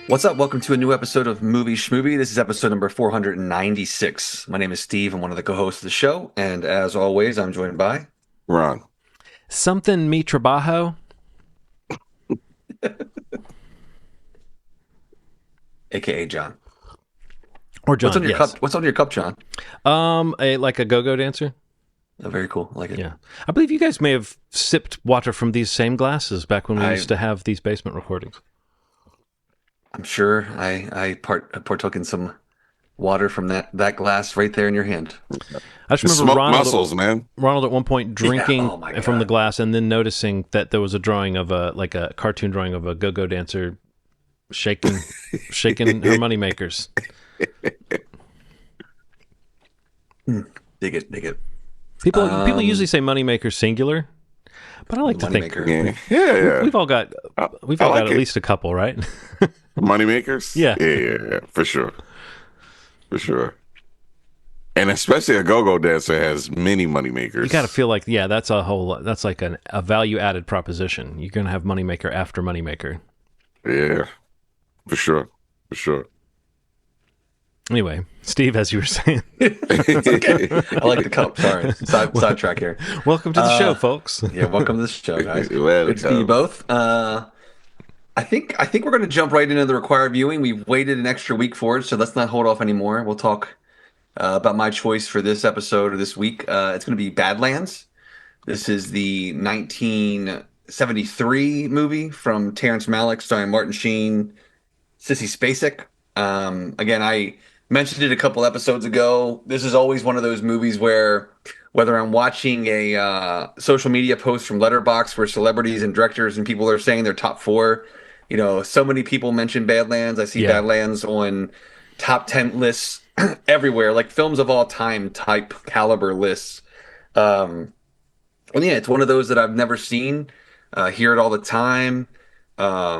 What's up? Welcome to a new episode of Movie Schmovie. This is episode number 496. My name is Steve. I'm one of the co-hosts of the show, and as always, I'm joined by Ron. Something mi trabajo. AKA John. Or John, What's on your yes. cup? What's on your cup, John? Like a go-go dancer. Oh, very cool. I like it. Yeah. I believe you guys may have sipped water from these same glasses back when we used to have these basement recordings. I'm sure I partook in some water from that glass right there in your hand. I just remember Smoke Ronald, muscles, man. Ronald at one point drinking oh my from the God. glass and then noticing that there was a drawing of a cartoon drawing of a go-go dancer shaking her money makers. Dig it. People usually say money makers singular, but I like to think Moneymaker. Yeah. we've all got I at like it. least a couple, right? Moneymakers? Yeah. Yeah, for sure. For sure. And especially a go-go dancer has many moneymakers. You got to feel like, yeah, that's like a value added proposition. You're going to have moneymaker after moneymaker. Yeah, for sure. For sure. Anyway, Steve, as you were saying, It's okay. I like the cup. Sorry. Sidetrack here. welcome to the show, folks. Yeah, welcome to the show, guys. Welcome. Good to see you both. I think we're going to jump right into the required viewing. We've waited an extra week for it, so let's not hold off anymore. We'll talk about my choice for this episode or this week. It's going to be Badlands. This is the 1973 movie from Terrence Malick, starring Martin Sheen, Sissy Spacek. Again, I mentioned it a couple episodes ago. This is always one of those movies where, whether I'm watching a social media post from Letterboxd where celebrities and directors and people are saying their top four, so many people mention Badlands. I see Yeah. Badlands on top 10 lists everywhere, like films of all time type caliber lists. And yeah, it's one of those that I've never seen, hear it all the time. I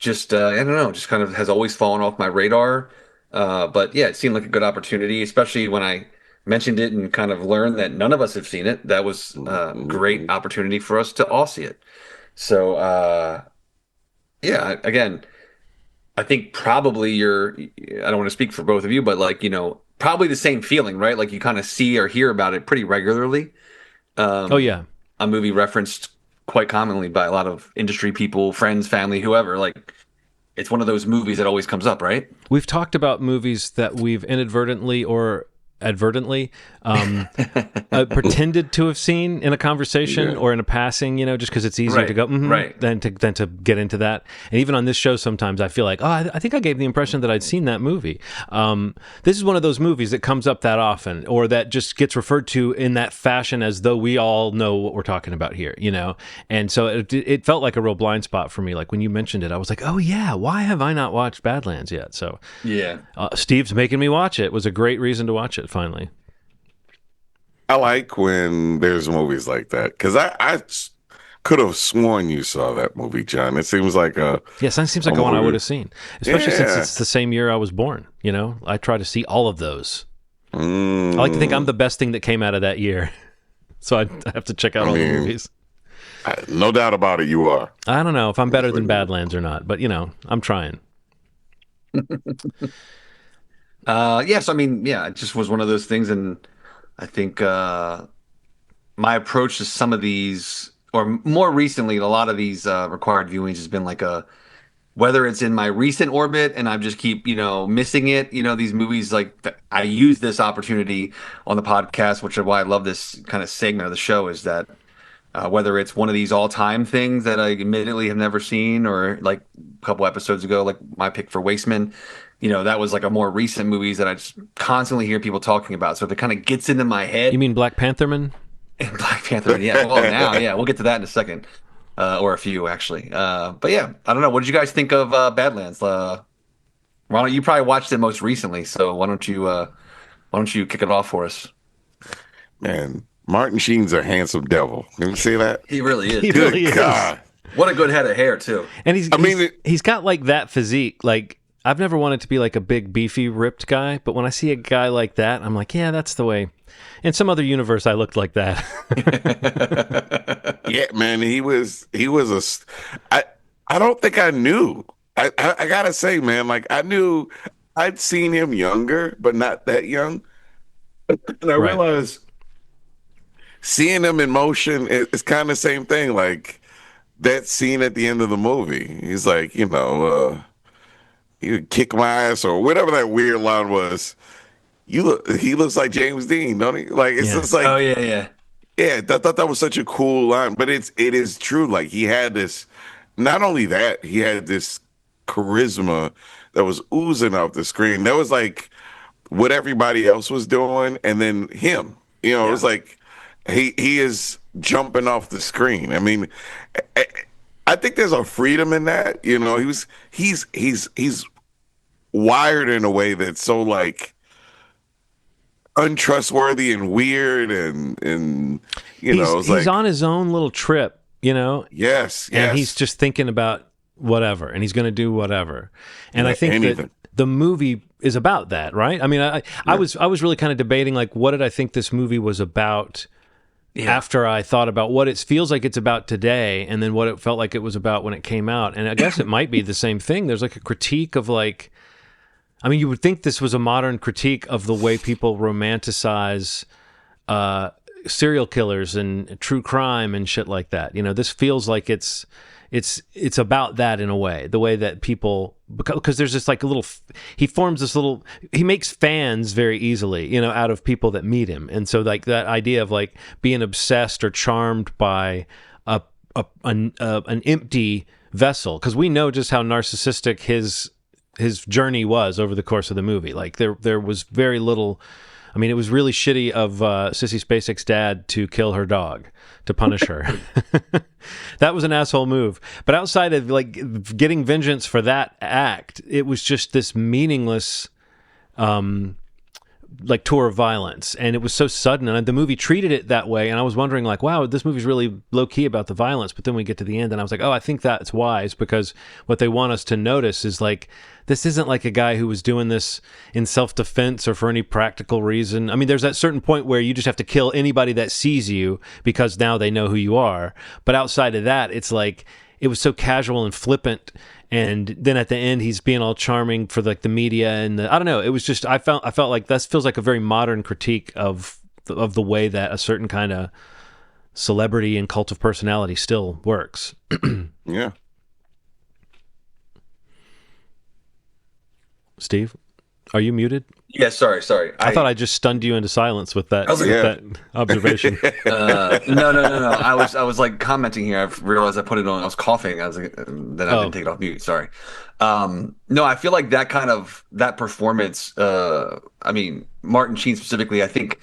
don't know, just kind of has always fallen off my radar. But yeah, it seemed like a good opportunity, especially when I mentioned it and kind of learned that none of us have seen it. That was a great opportunity for us to all see it. So, yeah, again, I think probably I don't want to speak for both of you, but probably the same feeling, right? Like you kind of see or hear about it pretty regularly. Oh, yeah. A movie referenced quite commonly by a lot of industry people, friends, family, whoever. Like, it's one of those movies that always comes up, right? We've talked about movies that we've inadvertently or advertently pretended to have seen in a conversation or in a passing, just because it's easier Right, to go right. than to get into that. And even on this show, sometimes I feel like, I think I gave the impression that I'd seen that movie. This is one of those movies that comes up that often, or that just gets referred to in that fashion as though we all know what we're talking about here, And so it felt like a real blind spot for me. Like when you mentioned it, I was like, oh yeah, why have I not watched Badlands yet? So Yeah. Steve's making me watch it. It was a great reason to watch it finally. I like when there's movies like that because I could have sworn you saw that movie, John. It seems like Yes, that seems like one I would have seen, especially since Yeah. it's the same year I was born. I try to see all of those. I like to think I'm the best thing that came out of that year, so I have to check out all the movies. no doubt about it. You are. I don't know if I'm better than Badlands or not, but I'm trying. Yes, I mean, yeah, it just was one of those things, and I think my approach to some of these, or more recently, a lot of these required viewings has been like whether it's in my recent orbit and I just keep, missing it, these movies, I use this opportunity on the podcast, which is why I love this kind of segment of the show, is that whether it's one of these all-time things that I admittedly have never seen, or like a couple episodes ago, like my pick for Wasteman, that was like a more recent movies that I just constantly hear people talking about. So if it kind of gets into my head, You mean Black Pantherman? Black Panther, yeah. Well, now, yeah, we'll get to that in a second, or a few actually. But yeah, I don't know. What did you guys think of Badlands? Ronald, you probably watched it most recently, so why don't you kick it off for us? Man, Martin Sheen's a handsome devil. Can you say that? He really is. He Good really is. God. What a good head of hair too. And he's mean, he's got like that physique. Like I've never wanted to be like a big, beefy, ripped guy, but when I see a guy like that, I'm like, yeah, that's the way. In some other universe, I looked like that. Yeah, man, he was I don't think I knew I gotta say, man, like I knew I'd seen him younger, but not that young. And I Right. realized seeing him in motion is kind of the same thing. Like that scene at the end of the movie. He's like, you kick my ass or whatever that weird line was. He looks like James Dean, don't he? Like it's Yeah. just Oh like, yeah, yeah, yeah, I thought that was such a cool line. But it is true. Like he had this. Not only that, he had this charisma that was oozing off the screen. That was like what everybody else was doing, and then him. It yeah. was like he is jumping off the screen. I mean, I, I think there's a freedom in that. He's wired in a way that's so like untrustworthy and weird and it's He's like on his own little trip, yes, and he's yes, just thinking about whatever, and he's going to do whatever. And I yeah, think that anything. the movie is about that, right? I mean, I was really kind of debating like what did I think this movie was about Yeah. after I thought about what it feels like it's about today, and then what it felt like it was about when it came out. And I guess it might be the same thing. There's like a critique of like, I mean, you would think this was a modern critique of the way people romanticize serial killers and true crime and shit like that. This feels like it's about that in a way, the way that people, because there's this like a little, he makes fans very easily, out of people that meet him. And so like that idea of like being obsessed or charmed by an empty vessel, because we know just how narcissistic his journey was over the course of the movie. Like there was very little. I mean, it was really shitty of Sissy Spacek's dad to kill her dog to punish her. That was an asshole move. But outside of like getting vengeance for that act, it was just this meaningless like tour of violence, and it was so sudden, and the movie treated it that way, and I was wondering like, wow, this movie's really low-key about the violence. But then we get to the end and I was like, oh, I think that's wise, because what they want us to notice is like, this isn't like a guy who was doing this in self-defense or for any practical reason. I mean, there's that certain point where you just have to kill anybody that sees you because now they know who you are. But outside of that, it's like it was so casual and flippant. And then at the end, he's being all charming for like the media and I don't know. It was just I felt like that feels like a very modern critique of the way that a certain kind of celebrity and cult of personality still works. Yeah. Steve, are you muted? Yeah, sorry. I thought I just stunned you into silence with that, I was like, with yeah. that observation. No. I was like commenting here. I realized I put it on. I was coughing. I was like, then I Oh. didn't take it off mute. Sorry. No, I feel like that performance. I mean, Martin Sheen specifically. I think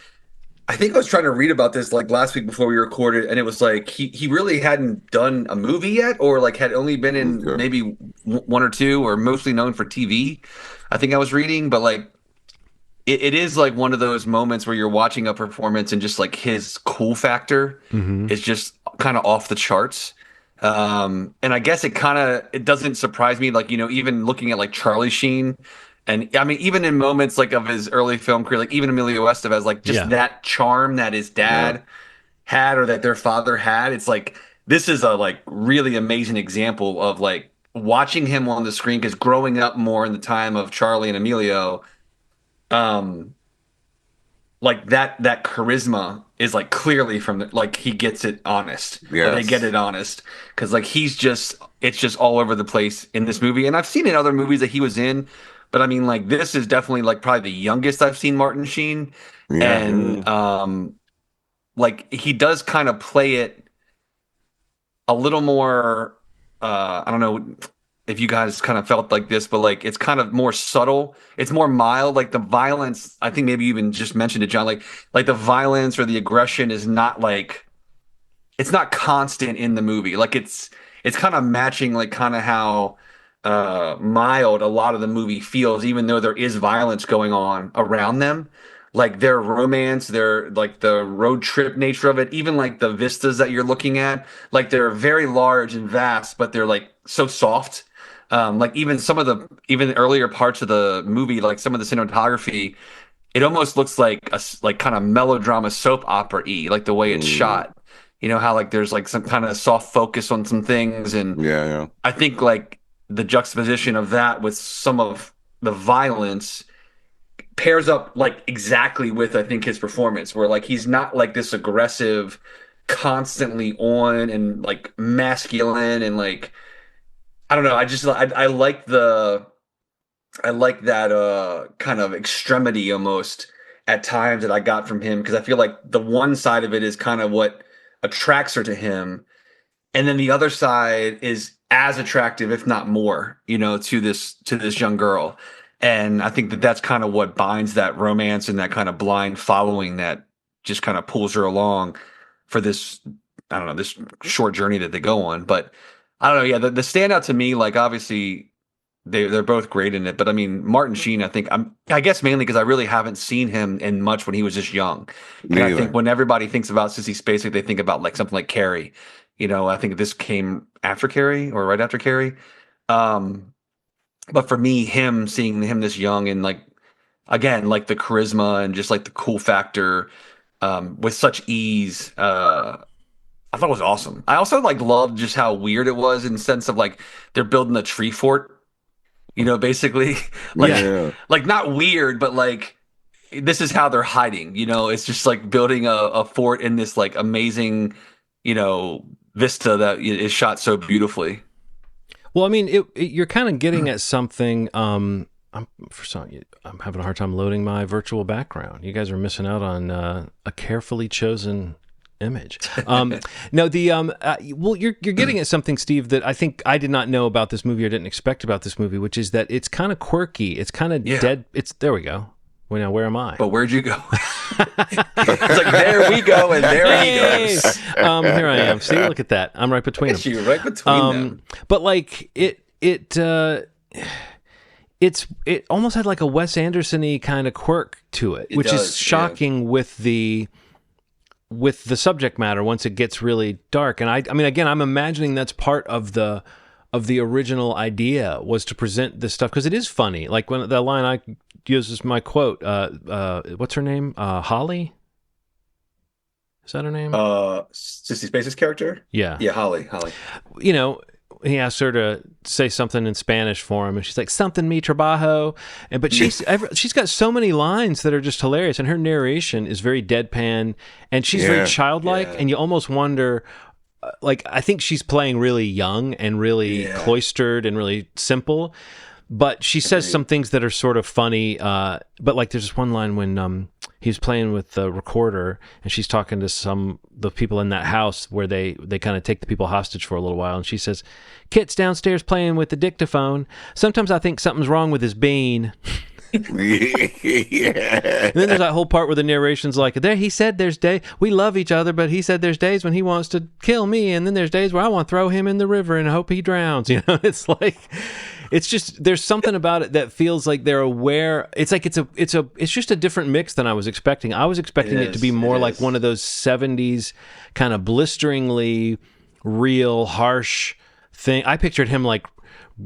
I was trying to read about this like last week before we recorded, and it was like he really hadn't done a movie yet, or like had only been in Okay. maybe one or two, or mostly known for TV. I think I was reading, but like. It is like one of those moments where you're watching a performance and just like his cool factor is just kind of off the charts. And I guess it doesn't surprise me, like, even looking at like Charlie Sheen, and I mean, even in moments like of his early film career, like even Emilio Estevez, like just Yeah. that charm that his dad had or that their father had. It's like this is a like really amazing example of like watching him on the screen, because growing up more in the time of Charlie and Emilio, um like that charisma is like clearly from like he gets it honest. Like, they Yes. get it honest, because like it's just all over the place in this movie, and I've seen in other movies that he was in, but I mean, like, this is definitely like probably the youngest I've seen Martin Sheen. Yeah. And like he does kind of play it a little more, I don't know if you guys kind of felt like this, but like it's kind of more subtle. It's more mild. Like the violence, I think maybe you even just mentioned it, John. Like the violence or the aggression is not like, it's not constant in the movie. Like it's kind of matching like kind of how mild a lot of the movie feels, even though there is violence going on around them. Like their romance, their like the road trip nature of it, even like the vistas that you're looking at, like they're very large and vast, but they're like so soft. Like even even the earlier parts of the movie, like some of the cinematography, it almost looks like like kind of melodrama soap opera-y, like the way it's shot. You know how like there's like some kind of soft focus on some things, and Yeah. I think like the juxtaposition of that with some of the violence pairs up like exactly with I think his performance, where like he's not like this aggressive, constantly on and like masculine and like I don't know. I like the I like that kind of extremity almost at times that I got from him because I feel like the one side of it is kind of what attracts her to him, and then the other side is as attractive, if not more, to this young girl. And I think that that's kind of what binds that romance and that kind of blind following that just kind of pulls her along for this, I don't know, this short journey that they go on. But I don't know. Yeah, the standout to me, like obviously they're both great in it, but I mean Martin Sheen, I guess mainly because I really haven't seen him in much when he was just young. And I think when everybody thinks about Sissy Spacek, they think about like something like Carrie. I think this came after Carrie or right after Carrie. But for me, seeing him this young and like again, like the charisma and just like the cool factor with such ease, I thought it was awesome. I also like loved just how weird it was in the sense of like they're building a tree fort, basically like Yeah. like not weird, but like this is how they're hiding. It's just like building a fort in this like amazing, vista that is shot so beautifully. Well, I mean, you're kind of getting at something. I'm having a hard time loading my virtual background. You guys are missing out on a carefully chosen image. No, well, you're getting at something, Steve, that I think I did not know about this movie or didn't expect about this movie, which is that it's kind of quirky. It's kind of dead. There we go. Well, now where am I? But where'd you go? It's like there we go, and there he goes. Here I am. See, look at that. I'm right between them. You right between them. But like it almost had like a Wes Anderson-y kind of quirk to it, which is shocking with the subject matter once it gets really dark. And I mean, again, I'm imagining that's part of the original idea was to present this stuff because it is funny. Like when the line I use is my quote. What's her name? Holly. Is that her name? Sissy Spacek's character? Yeah. Yeah, Holly. He asked her to say something in Spanish for him, and she's like, "Something mi trabajo," but she's got so many lines that are just hilarious, and her narration is very deadpan, and she's very childlike, and you almost wonder. Like, I think she's playing really young and really cloistered and really simple, but she says some things that are sort of funny. But like, there's this one line when he's playing with the recorder and she's talking to the people in that house where they kind of take the people hostage for a little while, and she says, "Kit's downstairs playing with the dictaphone. Sometimes I think something's wrong with his bean." Yeah. And then there's that whole part where the narration's like, he said there's days we love each other, but he said there's days when he wants to kill me, and then there's days where I want to throw him in the river and hope he drowns. It's like, it's just, there's something about it that feels like they're aware. It's like it's just a different mix than I was expecting. I was expecting it to be more like one of those 70s kind of blisteringly real harsh thing. I pictured him like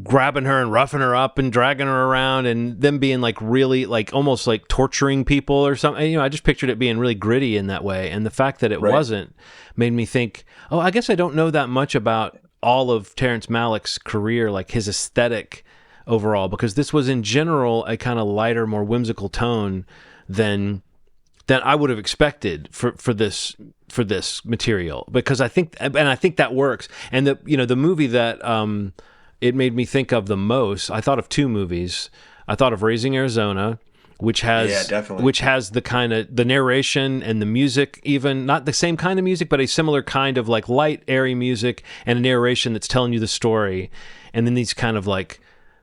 grabbing her and roughing her up and dragging her around and them being like really like almost like torturing people or something. I just pictured it being really gritty in that way. And the fact that it wasn't made me think, oh, I guess I don't know that much about all of Terrence Malick's career, like his aesthetic overall, because this was in general a kind of lighter, more whimsical tone than I would have expected for this material, because I think that works. And the movie that it made me think of the most, I thought of two movies. I thought of Raising Arizona, which has the kind of the narration and the music, even not the same kind of music, but a similar kind of like light, airy music and a narration that's telling you the story. And then these kind of like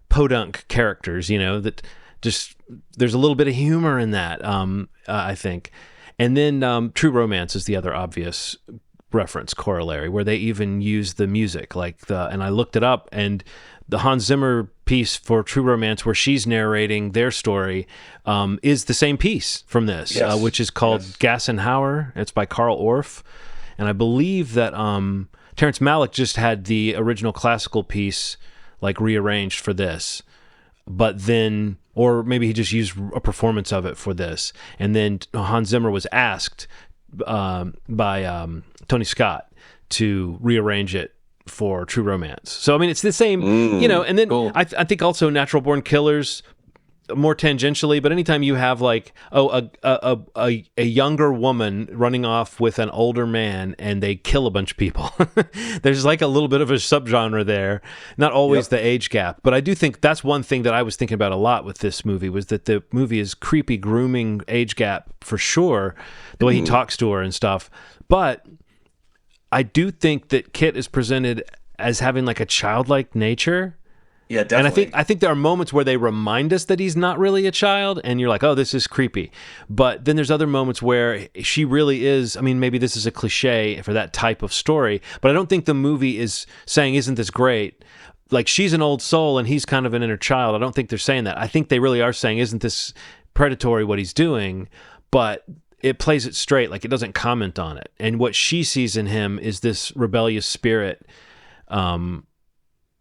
podunk characters, that just, there's a little bit of humor in that, I think. And then True Romance is the other obvious reference corollary, where they even use the music, and I looked it up, and the Hans Zimmer piece for True Romance, where she's narrating their story, is the same piece from this, which is called Gassenhauer. It's by Carl Orff, and I believe that Terrence Malick just had the original classical piece like rearranged for this, but then, or maybe he just used a performance of it for this, and then Hans Zimmer was asked by Tony Scott to rearrange it for True Romance. So I mean, it's the same, And then Cool. I think also Natural Born Killers, more tangentially, but anytime you have like a younger woman running off with an older man and they kill a bunch of people, there's like a little bit of a subgenre there. Not always the age gap, but I do think that's one thing that I was thinking about a lot with this movie, was that the movie is creepy, grooming age gap for sure, the way he talks to her and stuff. But I do think that Kit is presented as having like a childlike nature. Yeah, definitely. And I think there are moments where they remind us that he's not really a child, and you're like, oh, this is creepy. But then there's other moments where she really is. I mean, maybe this is a cliche for that type of story, but I don't think the movie is saying, isn't this great? Like, she's an old soul and he's kind of an inner child. I don't think they're saying that. I think they really are saying, isn't this predatory what he's doing? But it plays it straight. Like, it doesn't comment on it. And what she sees in him is this rebellious spirit,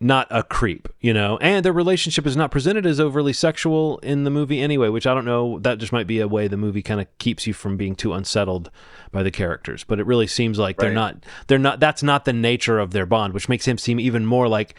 not a creep, and their relationship is not presented as overly sexual in the movie anyway, which I don't know, that just might be a way the movie kind of keeps you from being too unsettled by the characters. But it really seems like they're not, that's not the nature of their bond, which makes him seem even more like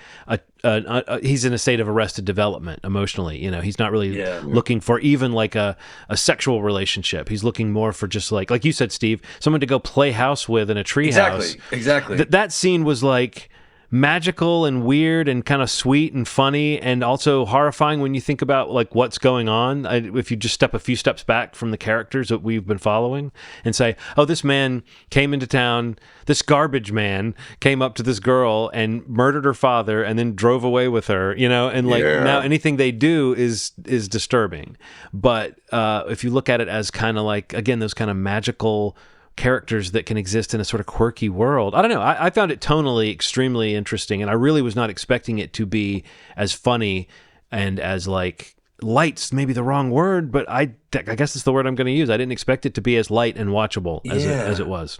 he's in a state of arrested development emotionally. He's not really looking for even like a sexual relationship. He's looking more for just like you said, Steve, someone to go play house with in a tree house. Exactly. That scene was like magical and weird and kind of sweet and funny, and also horrifying when you think about like what's going on. If you just step a few steps back from the characters that we've been following and say, oh, this man came into town, this garbage man came up to this girl and murdered her father and then drove away with her, and like now anything they do is disturbing. But if you look at it as kind of like, again, those kind of magical characters that can exist in a sort of quirky world. I don't know. I found it tonally extremely interesting, and I really was not expecting it to be as funny and as like light's maybe the wrong word, but I guess it's the word I'm going to use. I didn't expect it to be as light and watchable as it was.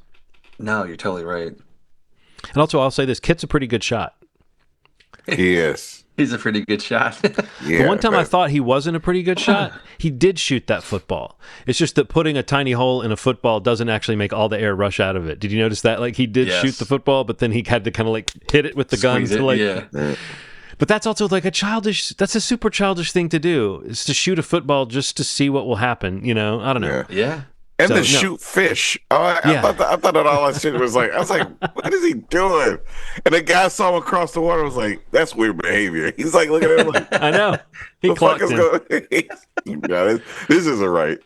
No, you're totally right. And also, I'll say this: Kit's a pretty good shot. Yes. He's a pretty good shot. The one time I thought he wasn't a pretty good shot, he did shoot that football. It's just that putting a tiny hole in a football doesn't actually make all the air rush out of it. Did you notice that? Like, he did shoot the football, but then he had to kind of like hit it with the gun to like. But that's also like that's a super childish thing to do, is to shoot a football just to see what will happen. I don't know. Yeah. And to shoot fish. I thought that all that shit was like, I was like, what is he doing? And the guy saw him across the water, was like, that's weird behavior. He's like, look at him like, I know. He clocked him. No, this isn't right.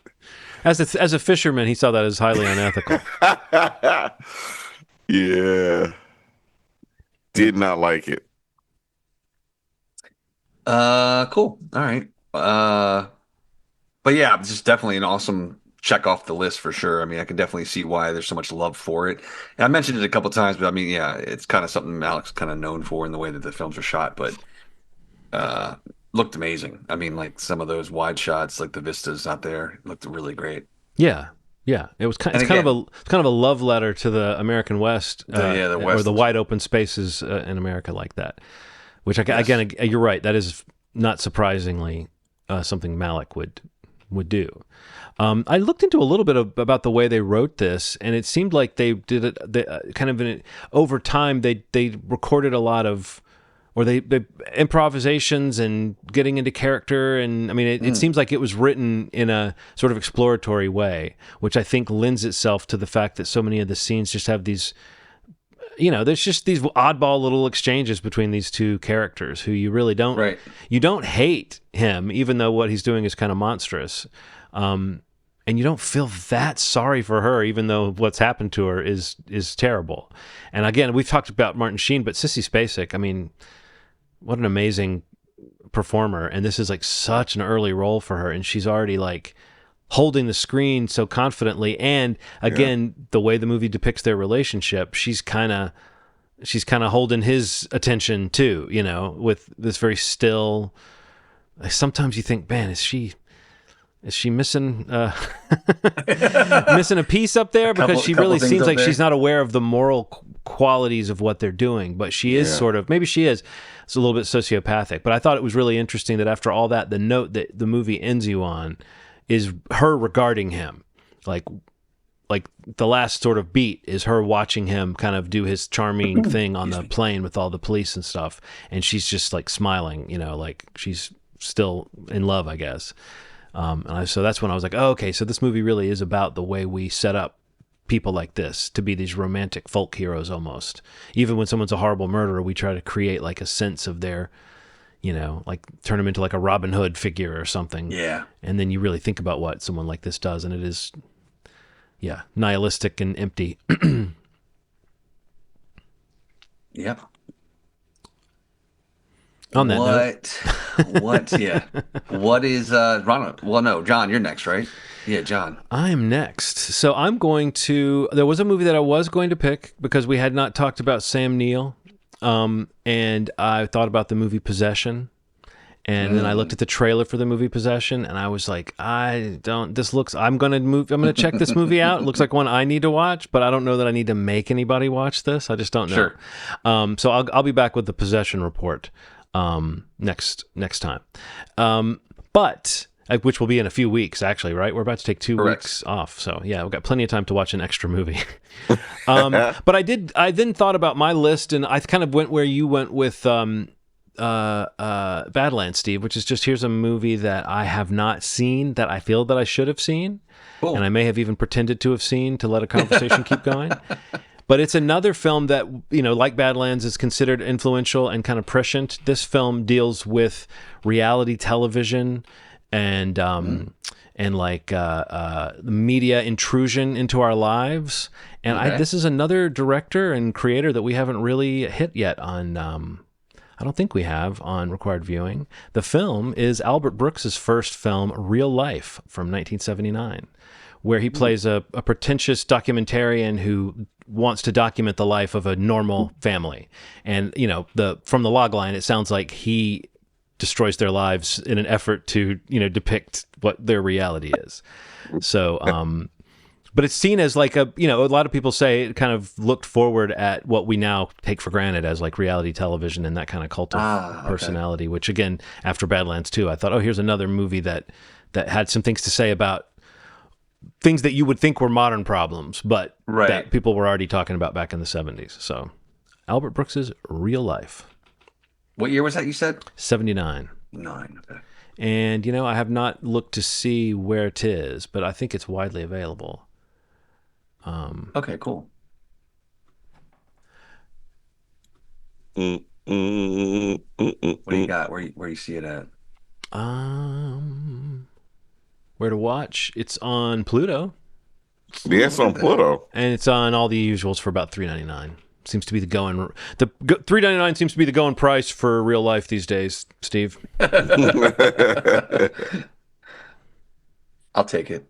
As a fisherman, he saw that as highly unethical. Yeah. Did not like it. Cool. All right. But yeah, it's just definitely an awesome check off the list for sure. I mean, I can definitely see why there's so much love for it. And I mentioned it a couple times, but I mean, yeah, it's kind of something Alex kind of known for in the way that the films are shot, but looked amazing. I mean, like some of those wide shots, like the vistas out there, looked really great. Yeah. It was kind of a love letter to the American West, the West, or the wide open spaces in America like that. Which again, you're right. That is not surprisingly something Malick would do. I looked into a little bit about the way they wrote this, and it seemed like they did it kind of over time. They recorded a lot of, or they improvisations and getting into character, and I mean, it seems like it was written in a sort of exploratory way, which I think lends itself to the fact that so many of the scenes just have these. There's just these oddball little exchanges between these two characters who you really don't. Right. You don't hate him, even though what he's doing is kind of monstrous. And you don't feel that sorry for her, even though what's happened to her is terrible. And again, we've talked about Martin Sheen, but Sissy Spacek, I mean, what an amazing performer. And this is like such an early role for her. And she's already like holding the screen so confidently. And again, the way the movie depicts their relationship, she's kind of holding his attention too, with this very still. Sometimes you think, man, is she missing missing a piece up there? Because she really seems like she's not aware of the moral qualities of what they're doing, but she is sort of, maybe she is. It's a little bit sociopathic, but I thought it was really interesting that after all that, the note that the movie ends you on is her regarding him. Like, like the last sort of beat is her watching him kind of do his charming thing on the plane with all the police and stuff, and she's just like smiling, like she's still in love, I guess. So that's when I was like, oh, okay, so this movie really is about the way we set up people like this to be these romantic folk heroes almost. Even when someone's a horrible murderer, we try to create like a sense of their, like turn them into like a Robin Hood figure or something. Yeah. And then you really think about what someone like this does, and it is, nihilistic and empty. Yep. On that note. What is Ronald? Well, no, John, you're next, right? Yeah, John. I'm next. So there was a movie that I was going to pick because we had not talked about Sam Neill. And I thought about the movie Possession. And then I looked at the trailer for the movie Possession, and I was like, I'm going to check this movie out. It looks like one I need to watch, but I don't know that I need to make anybody watch this. I just don't know. Sure. So I'll be back with the Possession report next time. But which will be in a few weeks, actually, right? We're about to take 2 weeks off. So yeah, we've got plenty of time to watch an extra movie. But I then thought about my list, and I kind of went where you went with Badlands, Steve, which is just, here's a movie that I have not seen that I feel that I should have seen. Cool. And I may have even pretended to have seen to let a conversation keep going. But it's another film that, like Badlands, is considered influential and kind of prescient. This film deals with reality television and media intrusion into our lives. And this is another director and creator that we haven't really hit yet on. I don't think we have on Required Viewing. The film is Albert Brooks's first film, Real Life, from 1979, where he plays a pretentious documentarian who wants to document the life of a normal family. And, from the logline, it sounds like he destroys their lives in an effort to, depict what their reality is. So, but it's seen as like a lot of people say it kind of looked forward at what we now take for granted as like reality television and that kind of cult of personality, which again, after Badlands 2, I thought, oh, here's another movie that had some things to say about things that you would think were modern problems, but that people were already talking about back in the 70s. So Albert Brooks's Real Life. What year was that you said? 79. 9, okay. And, I have not looked to see where it is, but I think it's widely available. Okay, cool. What do you got? Where you see it at? Where to watch? It's on Pluto. Yeah, it's on Pluto, and it's on all the usuals for about $3.99. Seems to be the $3.99 seems to be the going price for Real Life these days, Steve. I'll take it.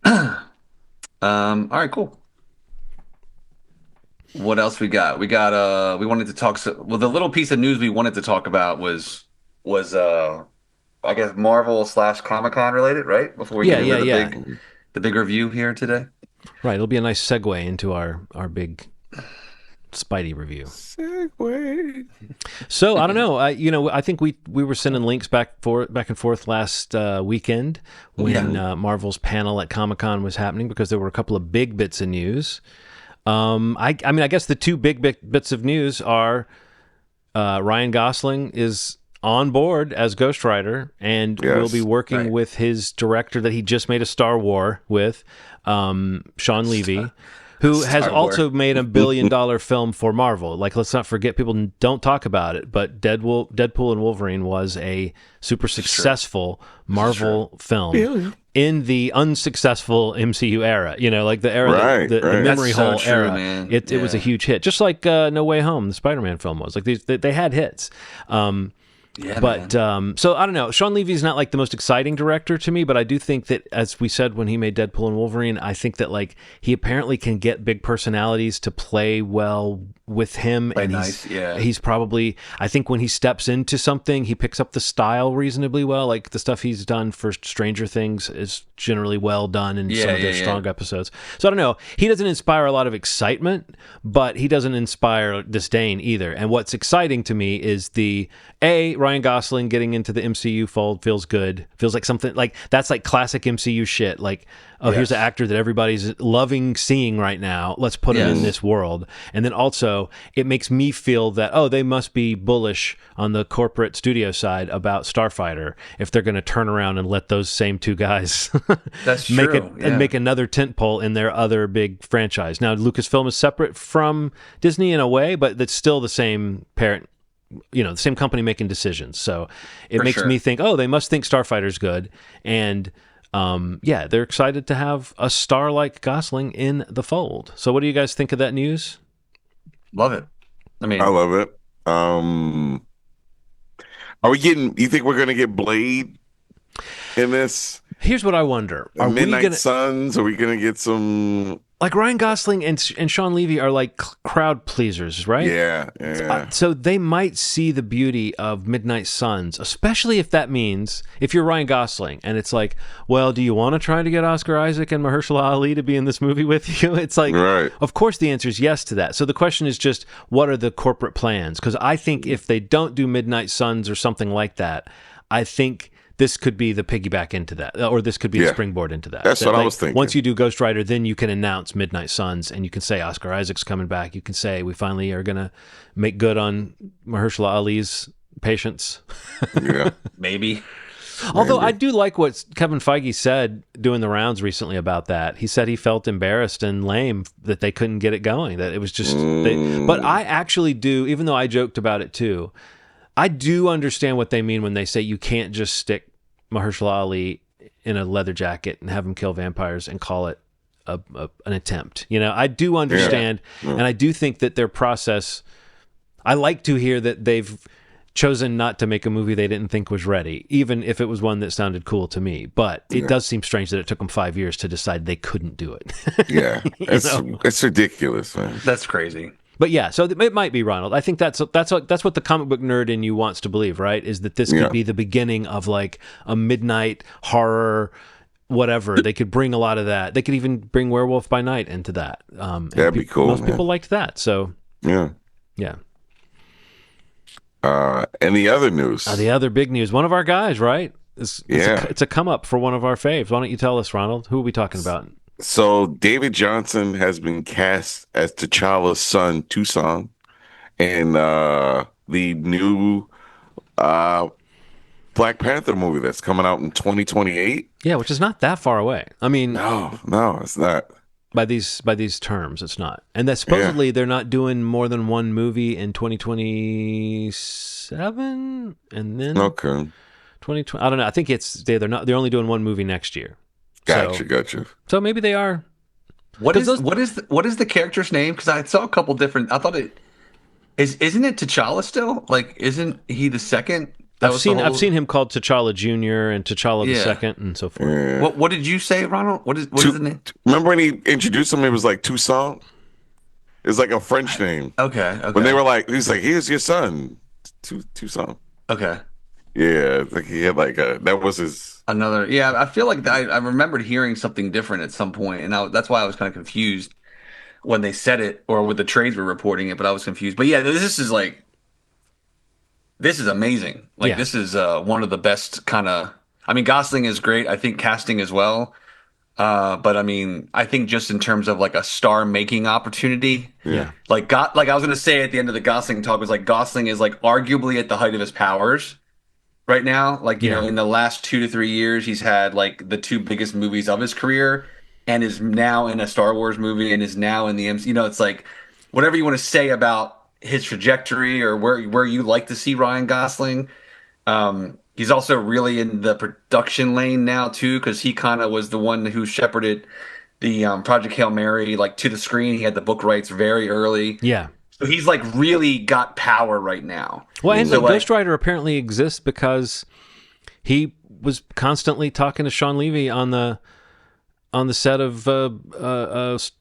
All right, cool. What else we got? We wanted to talk. The little piece of news we wanted to talk about was I guess Marvel / Comic-Con related, right? Before we get into the big review here today. Right, it'll be a nice segue into our big Spidey review. Segue. So I don't know. I think we were sending links back and forth last weekend when Marvel's panel at Comic-Con was happening, because there were a couple of big bits of news. I guess the two big bits of news are Ryan Gosling is on board as Ghost Rider and will be working with his director that he just made a Star Wars with, Sean Levy. Who has also made $1 billion film for Marvel. Like, let's not forget, people don't talk about it, but Deadpool and Wolverine was a super successful Marvel film in the unsuccessful MCU era. Like the era, the memory hole era. Man. It was a huge hit, just like No Way Home, the Spider-Man film was. Like they had hits. So I don't know. Sean Levy's not like the most exciting director to me, but I do think that, as we said when he made Deadpool and Wolverine, I think that like he apparently can get big personalities to play well with him, he's probably, I think when he steps into something, he picks up the style reasonably well. Like the stuff he's done for Stranger Things is generally well done in some of their strong episodes. So I don't know. He doesn't inspire a lot of excitement, but he doesn't inspire disdain either. And what's exciting to me is Ryan Ryan Gosling getting into the MCU fold feels good. Feels like something like that's like classic MCU shit. Like, oh, here's an actor that everybody's loving seeing right now. Let's put him in this world. And then also, it makes me feel that, oh, they must be bullish on the corporate studio side about Starfighter if they're going to turn around and let those same two guys That's make true. and make another tentpole in their other big franchise. Now, Lucasfilm is separate from Disney in a way, but it's still the same parent, the same company making decisions. So it makes me think, oh, they must think Starfighter's good. And they're excited to have a star like Gosling in the fold. So what do you guys think of that news? Love it. I mean, I love it. You think we're going to get Blade in this? Here's what I wonder. Are Midnight Suns? Are we going to get some... Like Ryan Gosling and Sean Levy are like crowd pleasers, right? Yeah. So they might see the beauty of Midnight Suns, especially if that means, if you're Ryan Gosling and it's like, well, do you want to try to get Oscar Isaac and Mahershala Ali to be in this movie with you? It's like, right. Of course the answer is yes to that. So the question is just, what are the corporate plans? Because I think if they don't do Midnight Suns or something like that, I think this could be the piggyback into that, or this could be the springboard into that. That's what I was thinking. Once you do Ghost Rider, then you can announce Midnight Suns, and you can say Oscar Isaac's coming back. You can say we finally are going to make good on Mahershala Ali's patience. Yeah, maybe. Although I do like what Kevin Feige said doing the rounds recently about that. He said he felt embarrassed and lame that they couldn't get it going, that it was just... But I actually do, even though I joked about it too, I do understand what they mean when they say you can't just stick Mahershala Ali in a leather jacket and have him kill vampires and call it an attempt. I do understand, and I do think that their process... I like to hear that they've chosen not to make a movie they didn't think was ready, even if it was one that sounded cool to me. But it does seem strange that it took them 5 years to decide they couldn't do it. Yeah, it's ridiculous, man. That's crazy. But yeah, so it might be, Ronald. I think that's what the comic book nerd in you wants to believe, right? Is that this could be the beginning of like a midnight horror, whatever. They could bring a lot of that. They could even bring Werewolf by Night into that. That'd be cool. Most people liked that. So yeah. And the other news, the other big news. One of our guys, right? It's a come up for one of our faves. Why don't you tell us, Ronald? Who are we talking about? So David Johnson has been cast as T'Challa's son, Tucson, in the new Black Panther movie that's coming out in 2028. Yeah, which is not that far away. I mean, no, it's not. By these terms, it's not. And that supposedly they're not doing more than one movie in 2027, and then 2020. I don't know. I think they're only doing one movie next year. Gotcha. So maybe they are. What is the character's name? Because I saw a couple different. I thought isn't it T'Challa still? Like, isn't he the second? I've seen him called T'Challa Jr. and T'Challa the Second and so forth. Yeah. What did you say, Ronald? What is the name? Remember when he introduced him? It was like Toussaint. It's like a French name. Okay. When they were like, he's like, here's your son, Toussaint. Okay. Yeah, like he had like that was his another. Yeah, I feel like I remembered hearing something different at some point, and that's why I was kind of confused when they said it or with the trades were reporting it. But I was confused. But yeah, this is amazing. Like this is one of the best kind of. I mean, Gosling is great. I think casting as well. But I mean, I think just in terms of like a star making opportunity. Yeah. Like I was gonna say at the end of the Gosling talk was like Gosling is like arguably at the height of his powers right now. Like, you know, in the last 2 to 3 years, he's had like the 2 biggest movies of his career and is now in a Star Wars movie and is now in the MCU. You know, it's like whatever you want to say about his trajectory or where you like to see Ryan Gosling. He's also really in the production lane now too, because he kind of was the one who shepherded the Project Hail Mary like to the screen. He had the book rights very early. Yeah. So he's like really got power right now. Well, and so Ghost Rider apparently exists because he was constantly talking to Sean Levy on the set of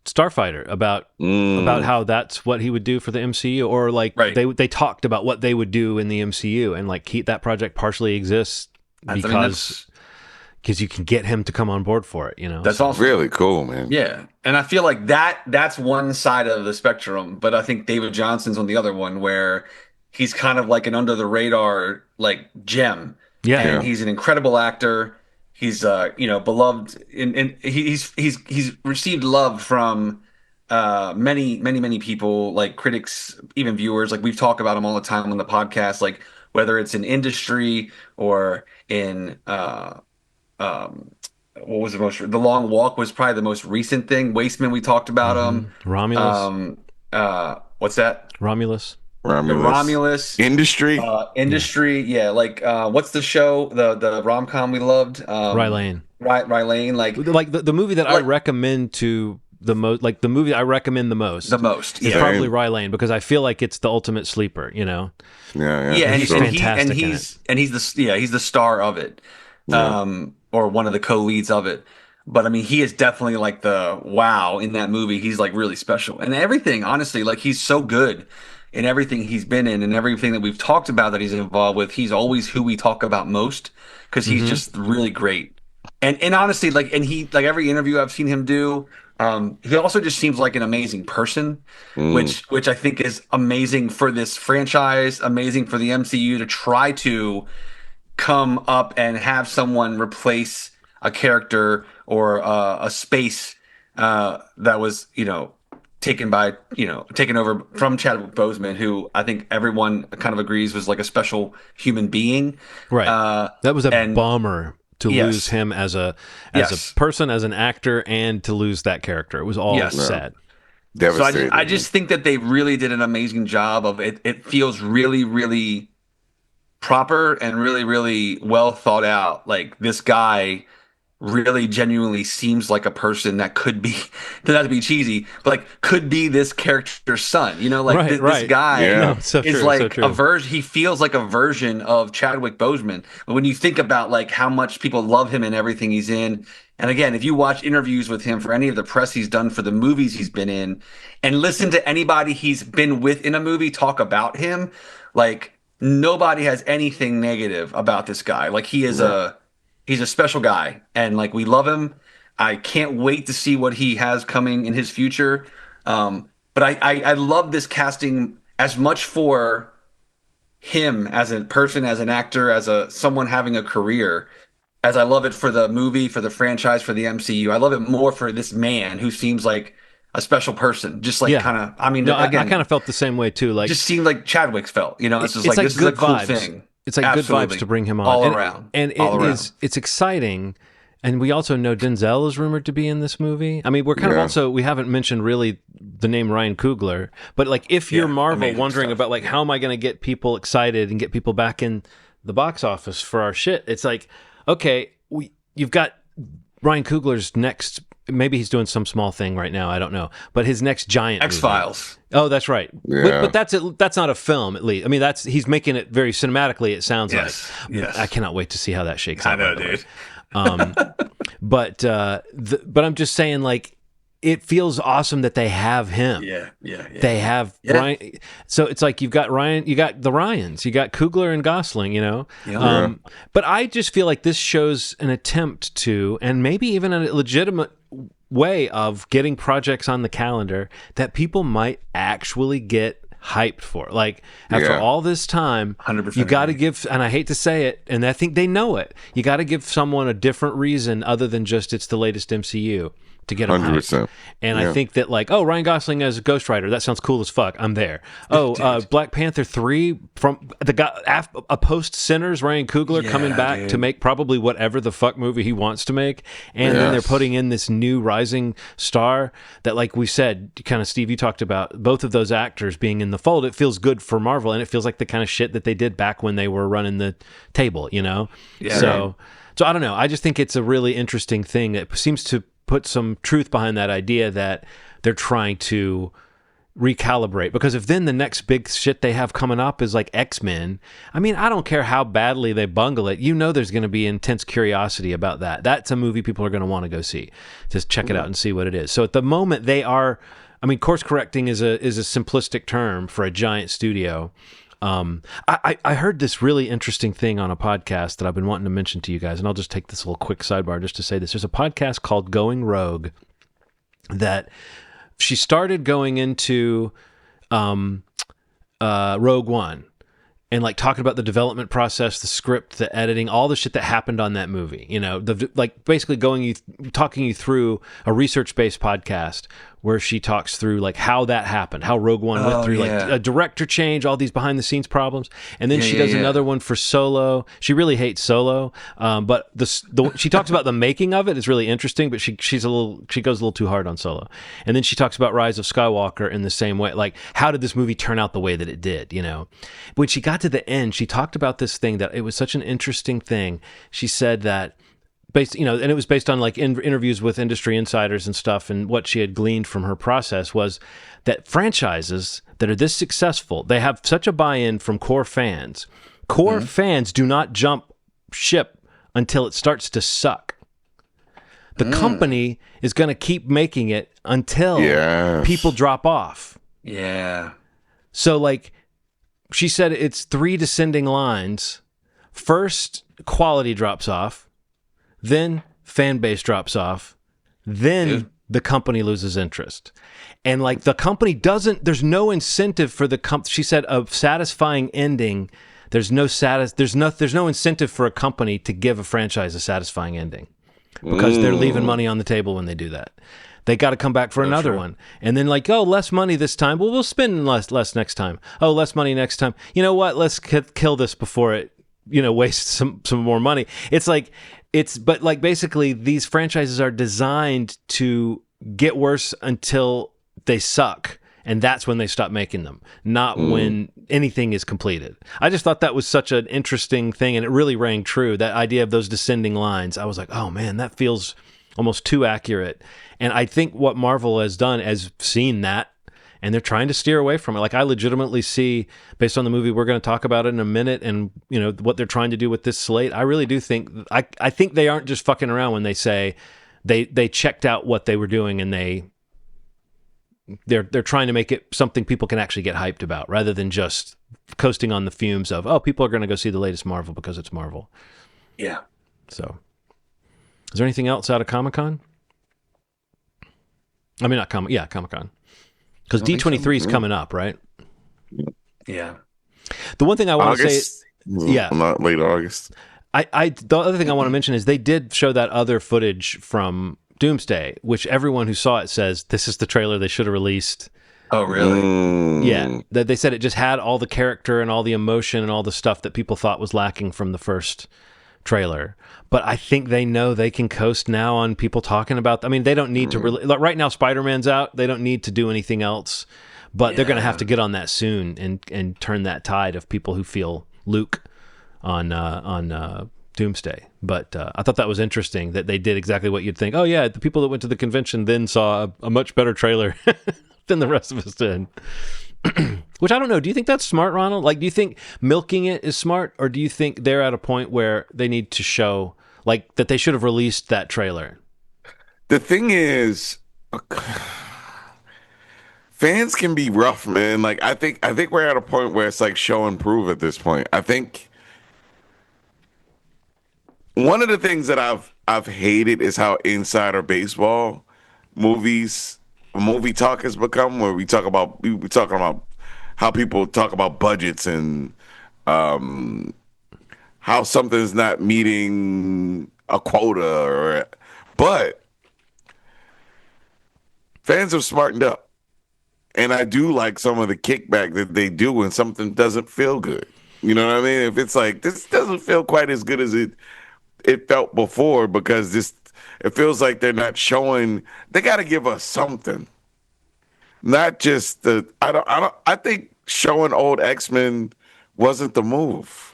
Starfighter about how that's what he would do for the MCU, or like they talked about what they would do in the MCU, and like that project partially exists because you can get him to come on board for it. You know, that's also really cool, man. Yeah, and I feel like that's one side of the spectrum, but I think David Johnson's on the other one, where he's kind of like an under the radar like gem, Yeah. and Yeah. he's an incredible actor. He's beloved, and he's received love from many people, like critics, even viewers. Like we've talked about him all the time on the podcast, like whether it's in industry or in what was the Long Walk was probably the most recent thing. Wasteman, we talked about him. Romulus. What's that? Romulus. Romulus. Romulus. Industry. Industry, yeah. Like what's the show? The rom-com we loved? Rylane. Rylane, Like the movie that I like- recommend to the most, like the movie I recommend the most. the most. Is Yeah. probably Rylane, because I feel like it's the ultimate sleeper, you know? Yeah. Yeah, and, He's and fantastic in he's the star of it. Or one of the co-leads of it. But I mean, he is definitely like the wow in that movie. He's like really special. And everything, honestly, like he's so good in everything he's been in and everything that we've talked about that he's involved with. He's always who we talk about most because he's just really great. And honestly, like, and he, like every interview I've seen him do, he also just seems like an amazing person, which I think is amazing for this franchise, amazing for the MCU to try to come up and have someone replace a character or a space that was, taken over from Chadwick Boseman, who I think everyone kind of agrees was like a special human being. Right. That was a and- bummer to Yes. lose him as a Yes. person, as an actor, and to lose that character. It was all Yes. sad. So Devastating. I just think that they really did an amazing job of it. It feels really, really proper and really, really well thought out. Like this guy really genuinely seems like a person that could be, not to be cheesy, but like could be this character's son. Like Right, this right. guy Yeah. No, so is true, like so true. a version. He feels like a version of Chadwick Boseman. But when you think about like how much people love him and everything he's in, and again, if you watch interviews with him for any of the press he's done for the movies he's been in, and listen to anybody he's been with in a movie talk about him, like nobody has anything negative about this guy. Like he's a special guy, and like we love him. I can't wait to see what he has coming in his future. But I love this casting as much for him as a person, as an actor, as someone having a career, as I love it for the movie, for the franchise, for the MCU. I love it more for this man who seems like a special person. Just like Yeah. kind of, I mean, No, again, I kind of felt the same way too. Like, just seemed like Chadwick's felt. It's just it's like this is a good cool vibes. thing. It's like Absolutely. good vibes to bring him on all and, around, and all around. it's exciting. And we also know Denzel is rumored to be in this movie. I mean, we're kind of Yeah. also, we haven't mentioned really the name Ryan Coogler, but like if you're Yeah, Marvel amazing wondering stuff. about like how am I going to get people excited and get people back in the box office for our shit, it's like, okay, you've got Ryan Coogler's next, maybe he's doing some small thing right now, I don't know, but his next giant movie. X-Files. Oh, that's right. Yeah. But that's not a film, at least. I mean, he's making it very cinematically, it sounds Yes, like. yes. I cannot wait to see how that shakes I out. know, by the way. dude. But I'm just saying, like, it feels awesome that they have him. Yeah. They have Yeah. Ryan. So it's like you've got Ryan, you got the Ryans, you got Coogler and Gosling, Yeah. But I just feel like this shows an attempt to, and maybe even a legitimate way of getting projects on the calendar that people might actually get hyped for. Like after Yeah. all this time, 100% you got to agree. give, and I hate to say it, and I think they know it, you got to give someone a different reason other than just it's the latest MCU to get them hyped. 100%. And Yeah. I think that like, oh, Ryan Gosling as Ghost Rider, that sounds cool as fuck. I'm there. Oh, Black Panther 3 from the guy a post Sinners, Ryan Coogler coming Yeah, back dude. to make probably whatever the fuck movie he wants to make, and then they're Yes. putting in this new rising star that, like we said, kind of Steve, you talked about both of those actors being in the fold. It feels good for Marvel, and it feels like the kind of shit that they did back when they were running the table, Yeah. So I don't know. I just think it's a really interesting thing that seems to put some truth behind that idea that they're trying to recalibrate, because if then the next big shit they have coming up is like X-Men, I mean, I don't care how badly they bungle it, there's going to be intense curiosity about that. That's a movie people are going to want to go see. Just check it out and see what it is. So at the moment they are, I mean, course correcting is a simplistic term for a giant studio. I heard this really interesting thing on a podcast that I've been wanting to mention to you guys, and I'll just take this little quick sidebar just to say this. There's a podcast called Going Rogue that she started going into Rogue One, and like talking about the development process, the script, the editing, all the shit that happened on that movie. You know, like basically talking you through a research-based podcast where she talks through like how that happened, how Rogue One went through like a director change, all these behind-the-scenes problems, and then she does another one for Solo. She really hates Solo, but she talks about the making of it is really interesting, but she goes a little too hard on Solo, and then she talks about Rise of Skywalker in the same way, like how did this movie turn out the way that it did? You know, when she got to the end, she talked about this thing that it was such an interesting thing. She said that and it was based on like interviews with industry insiders and stuff, and what she had gleaned from her process was that franchises that are this successful, they have such a buy-in from core fans. Core fans do not jump ship until it starts to suck. The company is going to keep making it until people drop off. Yeah. So like she said, it's 3 descending lines. First, quality drops off. Then fan base drops off. Then the company loses interest. And like the company there's no incentive for the she said a satisfying ending. There's no incentive for a company to give a franchise a satisfying ending because they're leaving money on the table when they do that. They got to come back for another one. And then like, oh, less money this time. Well, we'll spend less next time. Oh, less money next time. You know what? Let's kill this before it, wastes some more money. It's like, but like basically these franchises are designed to get worse until they suck. And that's when they stop making them, not when anything is completed. I just thought that was such an interesting thing, and it really rang true. That idea of those descending lines. I was like, oh man, that feels almost too accurate. And I think what Marvel has done has seen that, and they're trying to steer away from it. Like I legitimately see, based on the movie we're going to talk about in a minute, and what they're trying to do with this slate, I really do think I think they aren't just fucking around when they say they checked out what they were doing, and they're trying to make it something people can actually get hyped about, rather than just coasting on the fumes of, oh, people are going to go see the latest Marvel because it's Marvel. Yeah. So, is there anything else out of Comic-Con? I mean, Comic-Con. Because D23 is coming up, right? Yeah. The one thing I want to say, not late August. The other thing I want to mention is they did show that other footage from Doomsday, which everyone who saw it says this is the trailer they should have released. Oh, really? Yeah. They said it just had all the character and all the emotion and all the stuff that people thought was lacking from the first trailer. But I think they know they can coast now on people talking about. I mean, they don't need to really. Like right now, Spider-Man's out. They don't need to do anything else. But they're going to have to get on that soon and turn that tide of people who feel Luke on Doomsday. But I thought that was interesting that they did exactly what you'd think. Oh yeah, the people that went to the convention then saw a much better trailer than the rest of us did. Which I don't know. Do you think that's smart, Ronald? Like, do you think milking it is smart, or do you think they're at a point where they need to show, like, that they should have released that trailer? The thing is, fans can be rough, man. Like, I think we're at a point where it's like show and prove at this point. I think one of the things that I've hated is how insider baseball movie talk has become, where we're talking about how people talk about budgets and how something's not meeting a quota, but fans have smartened up, and I do like some of the kickback that they do when something doesn't feel good. You know what I mean? If it's like, this doesn't feel quite as good as it felt before, because it feels like they're not showing. They got to give us something, not just I think showing old X-Men wasn't the move.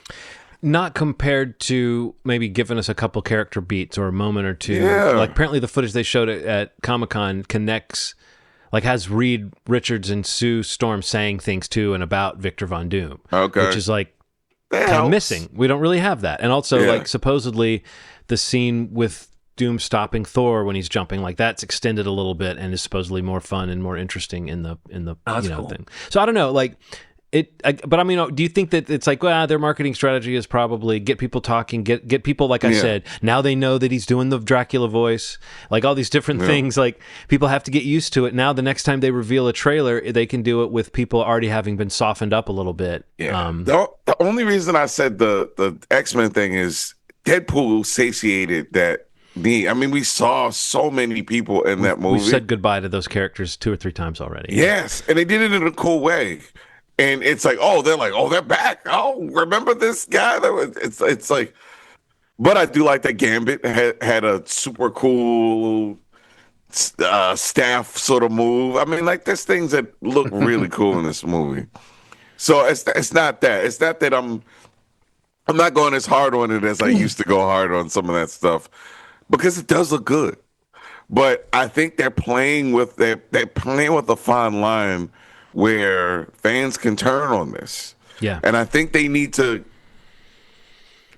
Not compared to maybe giving us a couple character beats or a moment or two. Yeah. Like apparently the footage they showed at Comic-Con connects, like has Reed Richards and Sue Storm saying things to and about Victor Von Doom. Okay. Which is like kind of missing. We don't really have that. And also like supposedly the scene with Doom stopping Thor when he's jumping, like that's extended a little bit and is supposedly more fun and more interesting in the cool. thing. So I don't know, like But I mean, do you think that it's like, well, their marketing strategy is probably get people talking, get people, like I said, now they know that he's doing the Dracula voice, like all these different things, like people have to get used to it. Now the next time they reveal a trailer, they can do it with people already having been softened up a little bit. Yeah. The only reason I said the X-Men thing is Deadpool satiated that need. I mean, we saw so many people in that movie. We've said goodbye to those characters 2 or 3 times already. Yes, and they did it in a cool way. And it's like, oh, they're back. Oh, remember this guy? It's like, but I do like that Gambit had a super cool staff sort of move. I mean, like there's things that look really cool in this movie. So it's not that. It's not that I'm not going as hard on it as I used to go hard on some of that stuff because it does look good. But I think they're playing with a fine line where fans can turn on this. Yeah. And I think they need to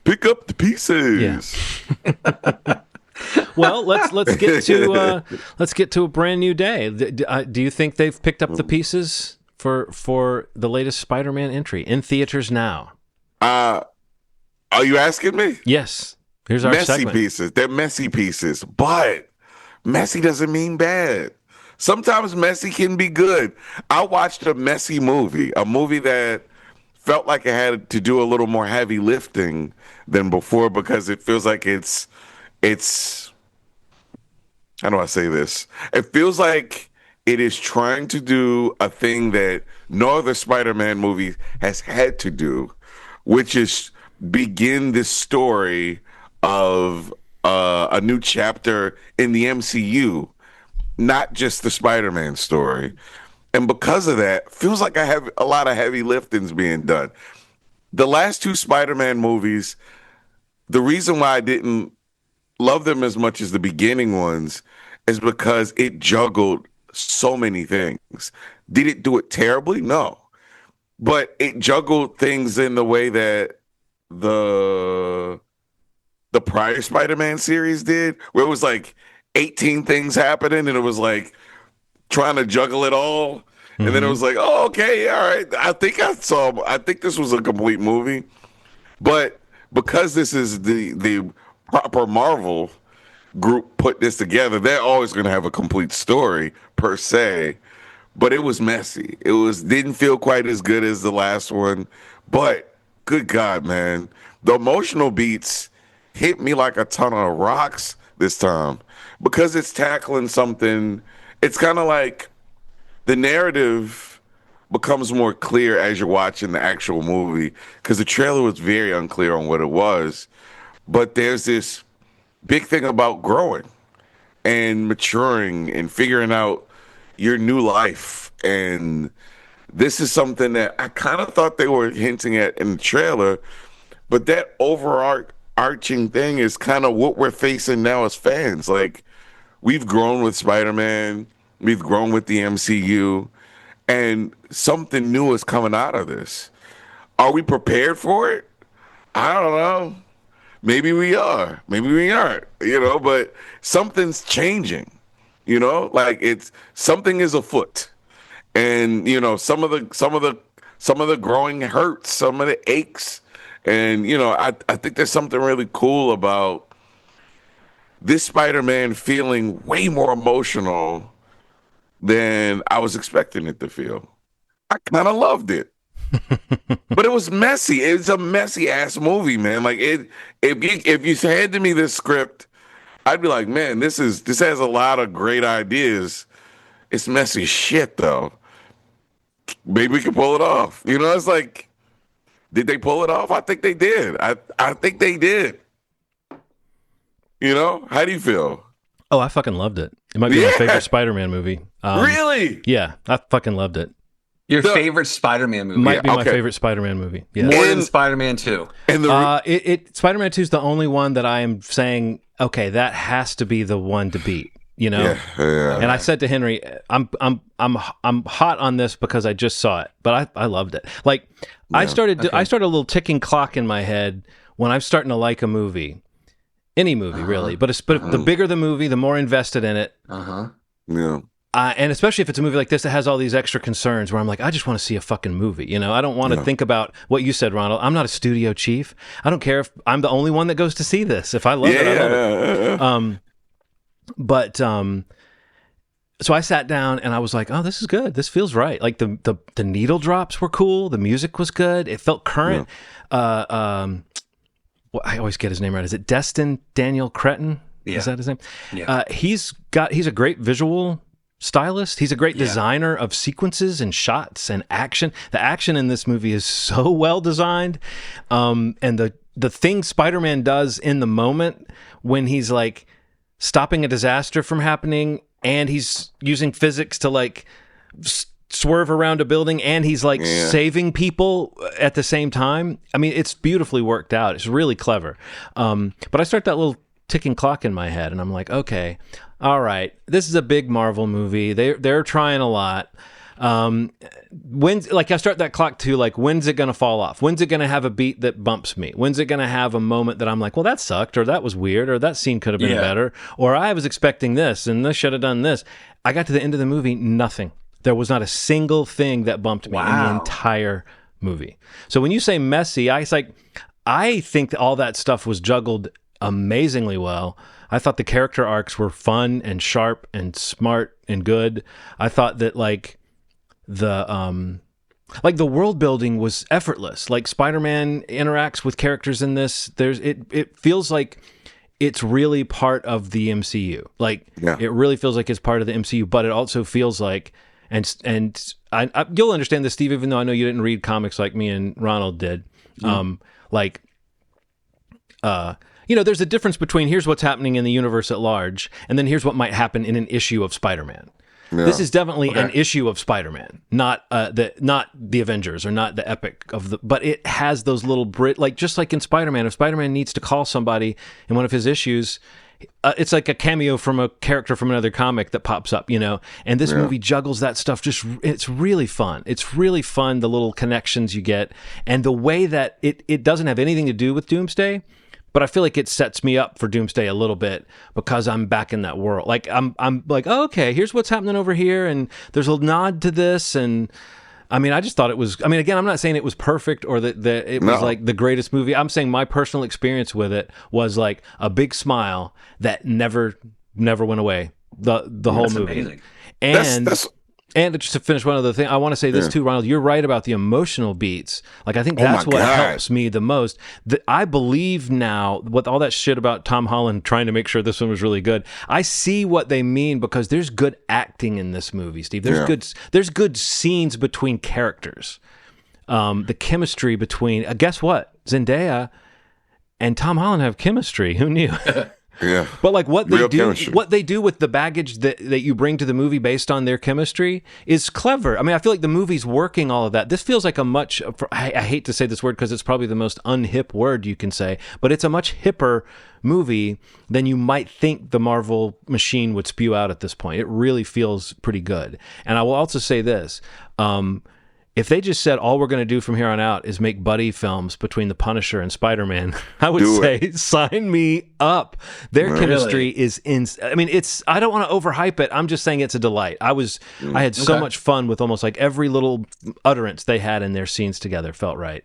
pick up the pieces. Yeah. Well, let's get to a brand new day. Do you think they've picked up the pieces for the latest Spider-Man entry in theaters now? Are you asking me? Yes. Here's our messy segment. pieces. They're messy pieces, but messy doesn't mean bad. Sometimes messy can be good. I watched a messy movie, a movie that felt like it had to do a little more heavy lifting than before because it feels like it's how do I say this? It feels like it is trying to do a thing that no other Spider-Man movie has had to do, which is begin this story of a new chapter in the MCU, not just the Spider-Man story. And because of that, feels like I have a lot of heavy liftings being done. The last 2 Spider-Man movies, the reason why I didn't love them as much as the beginning ones is because it juggled so many things. Did it do it terribly? No. But it juggled things in the way that the prior Spider-Man series did, where it was like 18 things happening and it was like trying to juggle it all. And then it was like, oh, okay, all right. I think this was a complete movie. But because this is the proper Marvel group put this together, they're always going to have a complete story per se. But it was messy. Didn't feel quite as good as the last one. But good God, man, the emotional beats hit me like a ton of rocks this time because it's tackling something. It's kind of like the narrative becomes more clear as you're watching the actual movie because the trailer was very unclear on what it was. But there's this big thing about growing and maturing and figuring out your new life. And this is something that I kind of thought they were hinting at in the trailer, but that overarching thing is kind of what we're facing now as fans. Like, we've grown with Spider-Man, we've grown with the MCU, and something new is coming out of this. Are we prepared for it? I don't know. Maybe we are. Maybe we aren't. But something's changing. Like something is afoot, and some of the growing hurts, some of the aches, and I think there's something really cool about this Spider-Man feeling way more emotional than I was expecting it to feel. I kind of loved it. But it was messy. It's a messy ass movie, man. Like if you handed me this script, I'd be like, man, this has a lot of great ideas. It's messy shit though. Maybe we can pull it off. It's like, did they pull it off? I think they did. I think they did. How do you feel? Oh, I fucking loved it. It might be my favorite Spider-Man movie. Really? Yeah, I fucking loved it. Your favorite Spider-Man movie? Might be my favorite Spider-Man movie. Yeah. More than Spider-Man 2. And Spider-Man 2 is the only one that I am saying, okay, that has to be the one to beat. Yeah. And I said to Henry, I'm hot on this because I just saw it, but I loved it. Like I started a little ticking clock in my head when I'm starting to like a movie, any movie really. But the bigger the movie, the more invested in it. Yeah. And especially if it's a movie like this that has all these extra concerns where I'm like, I just want to see a fucking movie. You know, I don't want to think about what you said, Ronald. I'm not a studio chief. I don't care if I'm the only one that goes to see this. If I love it, I love it. So I sat down and I was like, oh, this is good. This feels right. Like the needle drops were cool. The music was good. It felt current. Well, I always get his name right. Is it Destin Daniel Cretton? Yeah. Is that his name? Yeah. He's a great visual stylist. He's a great designer of sequences and shots and action. The action in this movie is so well designed. And the thing Spider-Man does in the moment when he's like stopping a disaster from happening and he's using physics to like swerve around a building and he's like saving people at the same time. I mean, it's beautifully worked out. It's really clever. But I start that little ticking clock in my head and I'm like, okay, all right, this is a big Marvel movie. They're trying a lot. When's, like, I start that clock to like, when's it going to fall off? When's it going to have a beat that bumps me? When's it going to have a moment that I'm like, well, that sucked, or that was weird, or that scene could have been better, or I was expecting this and this should have done this. I got to the end of the movie, nothing. There was not a single thing that bumped me in the entire movie. So when you say messy, I think that all that stuff was juggled amazingly well. I thought the character arcs were fun and sharp and smart and good. I thought that like the world building was effortless. Like Spider-Man interacts with characters in this. It feels like it's really part of the MCU. Like it really feels like it's part of the MCU, but it also feels like you'll understand this, Steve, even though I know you didn't read comics like me and Ronald did. There's a difference between here's what's happening in the universe at large, and then here's what might happen in an issue of Spider-Man. Yeah. This is definitely an issue of Spider-Man, not the Avengers or not the epic of the. But it has those little just like in Spider-Man. If Spider-Man needs to call somebody in one of his issues, it's like a cameo from a character from another comic that pops up, And this movie juggles that stuff. It's really fun. It's really fun. The little connections you get, and the way that it doesn't have anything to do with Doomsday. But I feel like it sets me up for Doomsday a little bit because I'm back in that world. Like I'm like, oh, okay, here's what's happening over here, and there's a nod to this, and I mean, I just thought it was. I mean, again, I'm not saying it was perfect or that it was like the greatest movie. I'm saying my personal experience with it was like a big smile that never went away. The whole movie. Amazing. And and just to finish one other thing, I want to say this too, Ronald. You're right about the emotional beats. Like, I think that's what helps me the most. I believe now, with all that shit about Tom Holland trying to make sure this one was really good, I see what they mean because there's good acting in this movie, Steve. There's good scenes between characters. The chemistry between, guess what? Zendaya and Tom Holland have chemistry. Who knew? Yeah. But like what they do with the baggage that you bring to the movie based on their chemistry is clever. I mean, I feel like the movie's working all of that. This feels like I hate to say this word because it's probably the most unhip word you can say, but it's a much hipper movie than you might think the Marvel machine would spew out at this point. It really feels pretty good. And I will also say this, if they just said all we're going to do from here on out is make buddy films between the Punisher and Spider-Man, I would say sign me up. Their chemistry is I mean, I don't want to overhype it. I'm just saying it's a delight. I had so much fun with almost like every little utterance they had in their scenes together. Felt right.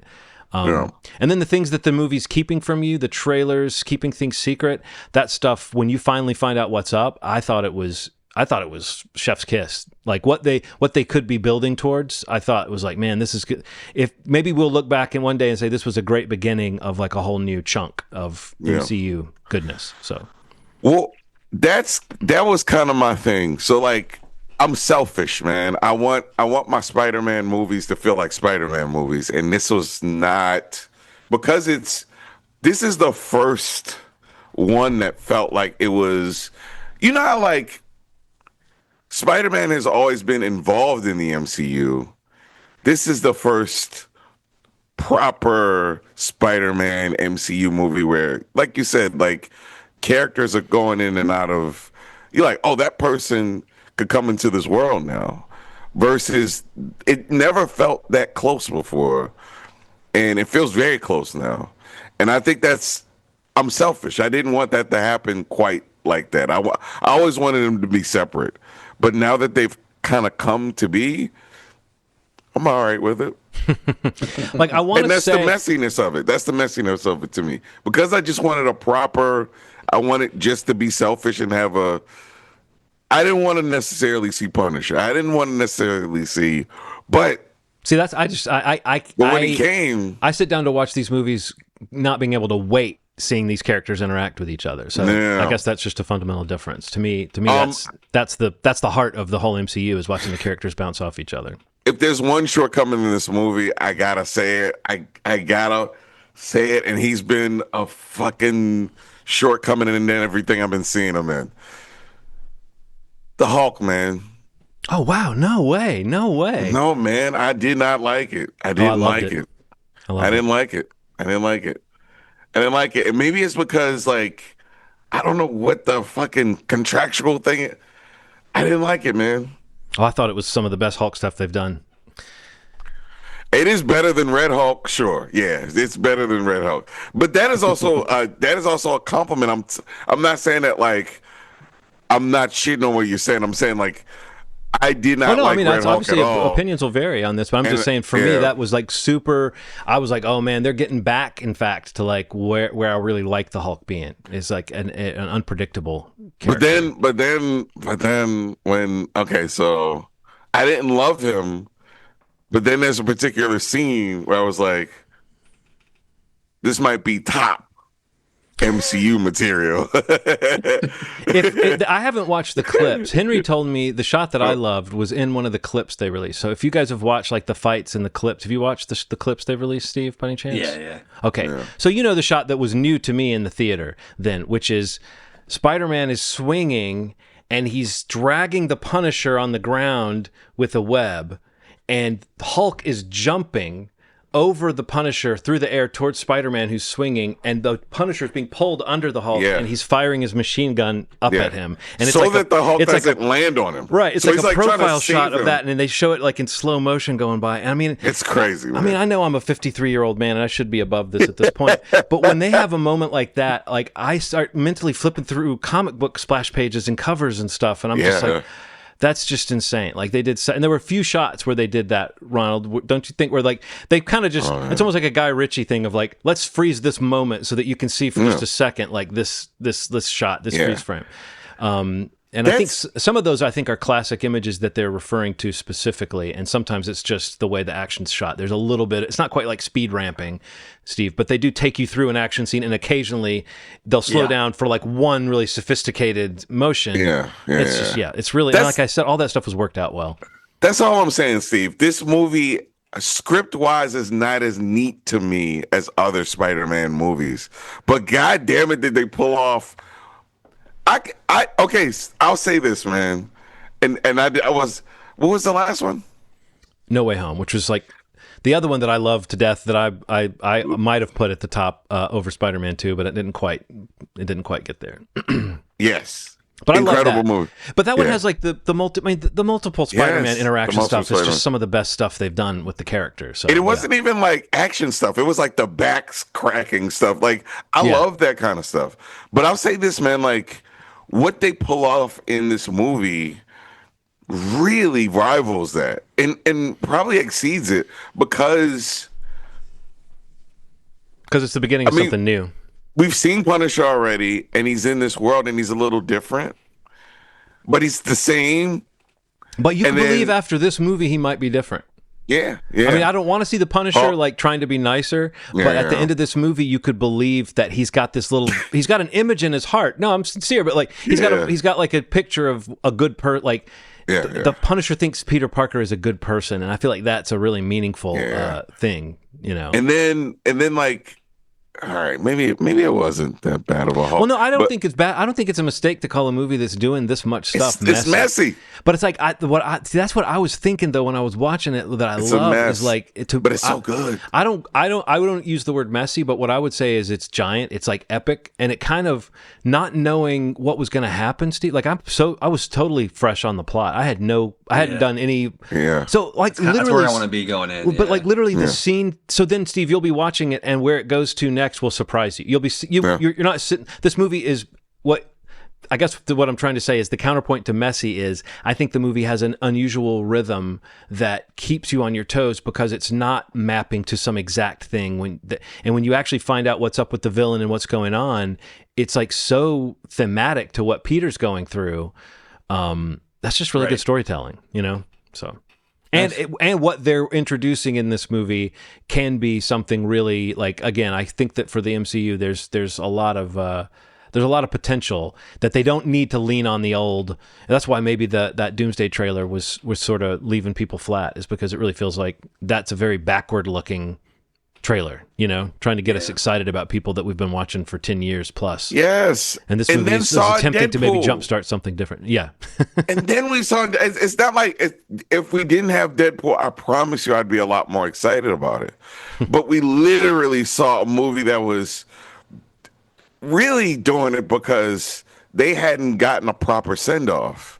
And then the things that the movie's keeping from you, the trailers, keeping things secret, that stuff, when you finally find out what's up, I thought it was chef's kiss. Like what they could be building towards. I thought it was like, man, this is good. If maybe we'll look back in one day and say this was a great beginning of like a whole new chunk of MCU goodness. So, well, that was kind of my thing. So like, I'm selfish, man. I want my Spider-Man movies to feel like Spider-Man movies, and this was not, because this is the first one that felt like it was, how like Spider-Man has always been involved in the MCU. This is the first proper Spider-Man MCU movie where, like you said, like characters are going in and out of, you're like, oh, that person could come into this world now, versus it never felt that close before. And it feels very close now. And I think I'm selfish. I didn't want that to happen quite like that. I always wanted them to be separate. But now that they've kind of come to be, I'm all right with it. Like I want And to that's say, the messiness of it. That's the messiness of it to me. Because I just wanted I wanted just to be selfish and have I didn't want to necessarily see Punisher. I didn't want to necessarily see, but see, that's I just but when he came, I sit down to watch these movies, not being able to wait seeing these characters interact with each other. So Yeah. I guess that's just a fundamental difference to me. Um, that's the heart of the whole MCU is watching the characters bounce off each other. if there's one shortcoming in this movie, I gotta say it. I gotta say it, and he's been a fucking shortcoming in everything I've been seeing him in. The Hulk, man. Oh wow, no way. No, man, I did not like it. I didn't loved like it. I I didn't like it. I didn't like it. I didn't like it. And maybe it's because like I don't know what the fucking contractual thing is. I didn't like it, man. Oh, I thought it was some of the best Hulk stuff they've done. It is better than Red Hulk, sure. Yeah, it's better than Red Hulk. But that is also a compliment. I'm not saying that like I'm not shitting on what you're saying. I'm saying like I did not like Red that's Hulk obviously at all. opinions will vary on this, but I'm just saying for me yeah. that was like super. I was like, oh man, they're getting back. In fact, to like where I really like the Hulk being is like an unpredictable character. But then when so I didn't love him, but then there's a particular scene where I was like, this might be top MCU material. if I haven't watched the clips, Henry told me the shot that I loved was in one of the clips they released. So if you guys have watched like the fights in the clips, have you watched the clips they released, Steve, by any chance? Yeah. Okay. Yeah. So you know the shot that was new to me in the theater then, which is Spider-Man is swinging and he's dragging the Punisher on the ground with a web, and Hulk is jumping over the Punisher through the air towards Spider-Man who's swinging, and the Punisher is being pulled under the Hulk, and he's firing his machine gun up at him. And it's so like that the Hulk doesn't land on him. Right. It's so like a profile shot him. of that, and they show it like in slow motion going by. And I mean, it's crazy, man. I mean, I know I'm a 53-year-old man, and I should be above this at this point. But when they have a moment like that, like I start mentally flipping through comic book splash pages and covers and stuff, and I'm just like, that's just insane. Like they did, and there were a few shots where they did that, Ronald. Don't you think? Where like they kind of just, it's almost like a Guy Ritchie thing of like, let's freeze this moment so that you can see for just a second, like this shot, this freeze frame. And I think some of those I think are classic images that they're referring to specifically, and sometimes it's just the way the action's shot. There's a little bit, it's not quite like speed ramping, Steve, but they do take you through an action scene, and occasionally they'll slow down for like one really sophisticated motion. It's really, like I said, all that stuff was worked out well. That's all I'm saying, Steve. This movie, script-wise, is not as neat to me as other Spider-Man movies, but god damn it, did they pull off. Okay, I'll say this, man, and I was, what was the last one? No Way Home, which was like the other one that I love to death that I might have put at the top over Spider-Man 2, but it didn't quite get there. Yes, but incredible I love that movie. But that one has like the multiple Spider-Man interaction stuff. It's just some of the best stuff they've done with the character. So it wasn't even like action stuff. It was like the backs cracking stuff. Like I love that kind of stuff. But I'll say this, man, like what they pull off in this movie really rivals that and probably exceeds it because it's the beginning of something new. We've seen Punisher already, and he's in this world, and he's a little different, but he's the same. But you can believe after this movie he might be different. Yeah. I mean, I don't want to see the Punisher like trying to be nicer, but at the end of this movie, you could believe that he's got he's got an image in his heart. No, I'm sincere, but like he's got like a picture of a good the Punisher thinks Peter Parker is a good person, and I feel like that's a really meaningful thing, you know. And then like, all right, maybe it wasn't that bad of a Hulk. Well, no, I don't think it's bad. I don't think it's a mistake to call a movie that's doing this much stuff messy. It's messy. But it's like that's what I was thinking though when I was watching it. That I love is like but it's so good. I don't use the word messy, but what I would say is it's giant. It's like epic, and it kind of not knowing what was going to happen, Steve. Like I was totally fresh on the plot. I hadn't done any. Yeah. So like literally, that's where I want to be going in. But like literally the scene. So then, Steve, you'll be watching it, and where it goes to next will surprise you. You'll be you're not sitting. This movie is what I guess what I'm trying to say is the counterpoint to messy is I think the movie has an unusual rhythm that keeps you on your toes because it's not mapping to some exact thing. And when you actually find out what's up with the villain and what's going on, it's like so thematic to what Peter's going through. That's just really good storytelling, you know? So, and what they're introducing in this movie can be something really like, again, I think that for the MCU, there's a lot of potential that they don't need to lean on the old. That's why maybe that Doomsday trailer was sort of leaving people flat, is because it really feels like that's a very backward looking trailer, you know, trying to get us excited about people that we've been watching for 10 years plus. Yes. And this movie is attempting to maybe jumpstart something different. Yeah. And then we saw, it's not like, if we didn't have Deadpool, I promise you I'd be a lot more excited about it. But we literally saw a movie that was really doing it because they hadn't gotten a proper send-off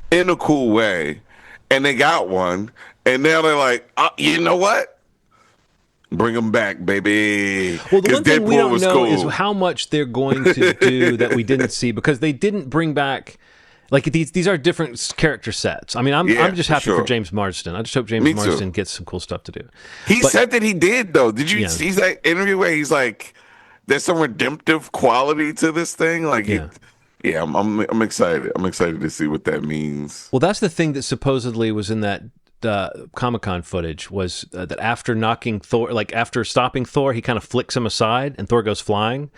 in a cool way. And they got one. And now they're like, you know what? Bring them back, baby. Well, the one thing we don't know cool. is how much they're going to do that we didn't see, because they didn't bring back, like, these are different character sets. I mean, I'm just happy for James Marsden. I just hope James Marsden gets some cool stuff to do. He said that he did, though. Did you see that interview where he's like, there's some redemptive quality to this thing? Like, I'm excited. I'm excited to see what that means. Well, that's the thing that supposedly was in that Comic-Con footage, was that after knocking Thor, like after stopping Thor, he kind of flicks him aside and Thor goes flying,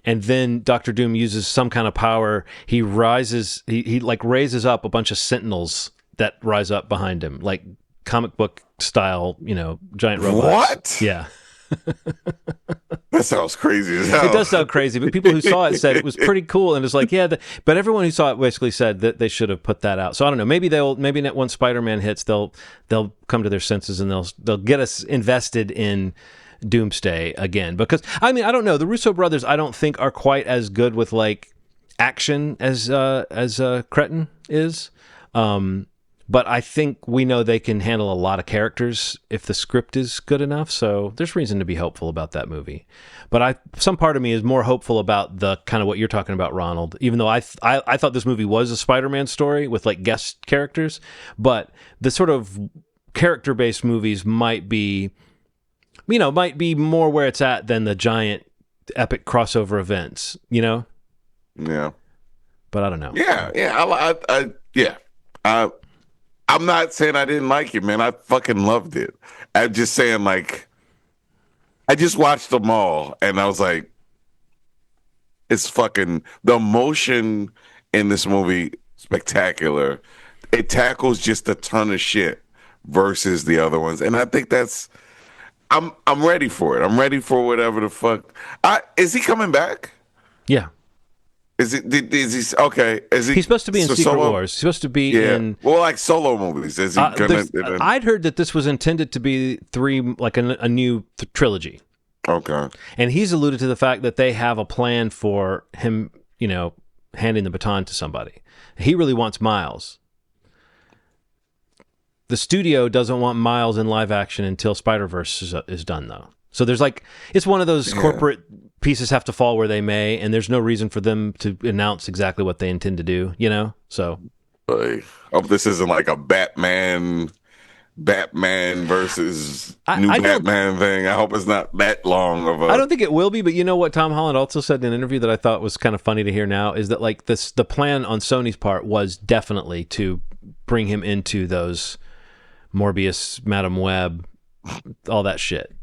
and then Doctor Doom uses some kind of power. He rises, he like raises up a bunch of sentinels that rise up behind him, like comic book style, you know, giant robots. What? Yeah. That sounds crazy as hell. It does sound crazy, but people who saw it said it was pretty cool, and it's like, but everyone who saw it basically said that they should have put that out. So I don't know. Maybe once Spider-Man hits, they'll come to their senses and they'll get us invested in Doomsday again. Because I mean, I don't know. The Russo brothers, I don't think, are quite as good with like action as Cretton is. But I think we know they can handle a lot of characters if the script is good enough. So there's reason to be hopeful about that movie. But some part of me is more hopeful about the kind of what you're talking about, Ronald, even though I thought this movie was a Spider-Man story with like guest characters. But the sort of character-based movies might be more where it's at than the giant epic crossover events, you know? Yeah. But I don't know. Yeah. I'm not saying I didn't like it, man. I fucking loved it. I'm just saying, like, I just watched them all, and I was like, it's fucking, the emotion in this movie, spectacular. It tackles just a ton of shit versus the other ones, and I think I'm ready for it. I'm ready for whatever the fuck. Is he coming back? Yeah. Is he okay? He's supposed to be in Secret Wars. He's supposed to be in like solo movies. Is he gonna? I'd heard that this was intended to be a new trilogy. Okay. And he's alluded to the fact that they have a plan for him, you know, handing the baton to somebody. He really wants Miles. The studio doesn't want Miles in live action until Spider-Verse is done, though. So there's like, it's one of those corporate pieces have to fall where they may, and there's no reason for them to announce exactly what they intend to do, you know? So I hope this isn't like a Batman versus Batman thing. I hope it's not that long of a... I don't think it will be, but you know what Tom Holland also said in an interview that I thought was kind of funny to hear now is that like the plan on Sony's part was definitely to bring him into those Morbius, Madam Web, all that shit.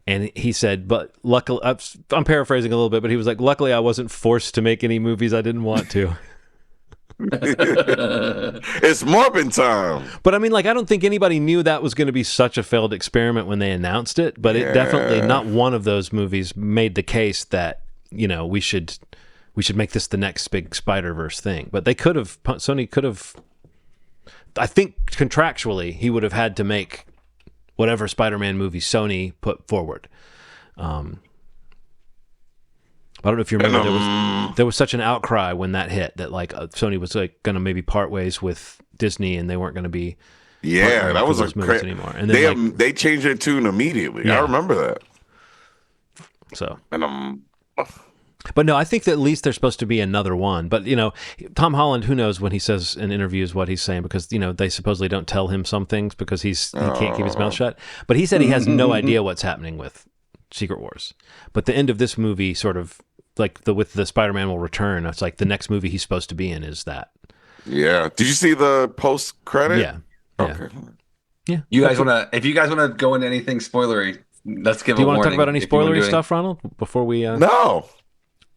And he said, but luckily, I'm paraphrasing a little bit, but he was like, luckily I wasn't forced to make any movies I didn't want to. It's Morbin time. But I mean, like, I don't think anybody knew that was going to be such a failed experiment when they announced it, but it definitely, not one of those movies made the case that, you know, we should make this the next big Spider-Verse thing. But Sony could have, I think contractually, he would have had to make whatever Spider-Man movie Sony put forward. I don't know if you remember, there was such an outcry when that hit that like Sony was like going to maybe part ways with Disney and they weren't going to be that was those movies anymore. And then they changed their tune immediately. Yeah. I remember that. So and But no, I think that at least there's supposed to be another one. But, Tom Holland, who knows when he says in interviews what he's saying, because, they supposedly don't tell him some things because he can't keep his mouth shut. But he said he has no idea what's happening with Secret Wars. But the end of this movie sort of, like, with the Spider-Man will return, it's like the next movie he's supposed to be in is that. Yeah. Did you see the post-credit? Yeah. Okay. Yeah. If you guys want to go into anything spoilery, let's give Do a you want to talk warning about any if you wanna spoilery do stuff, Ronald, before we... No.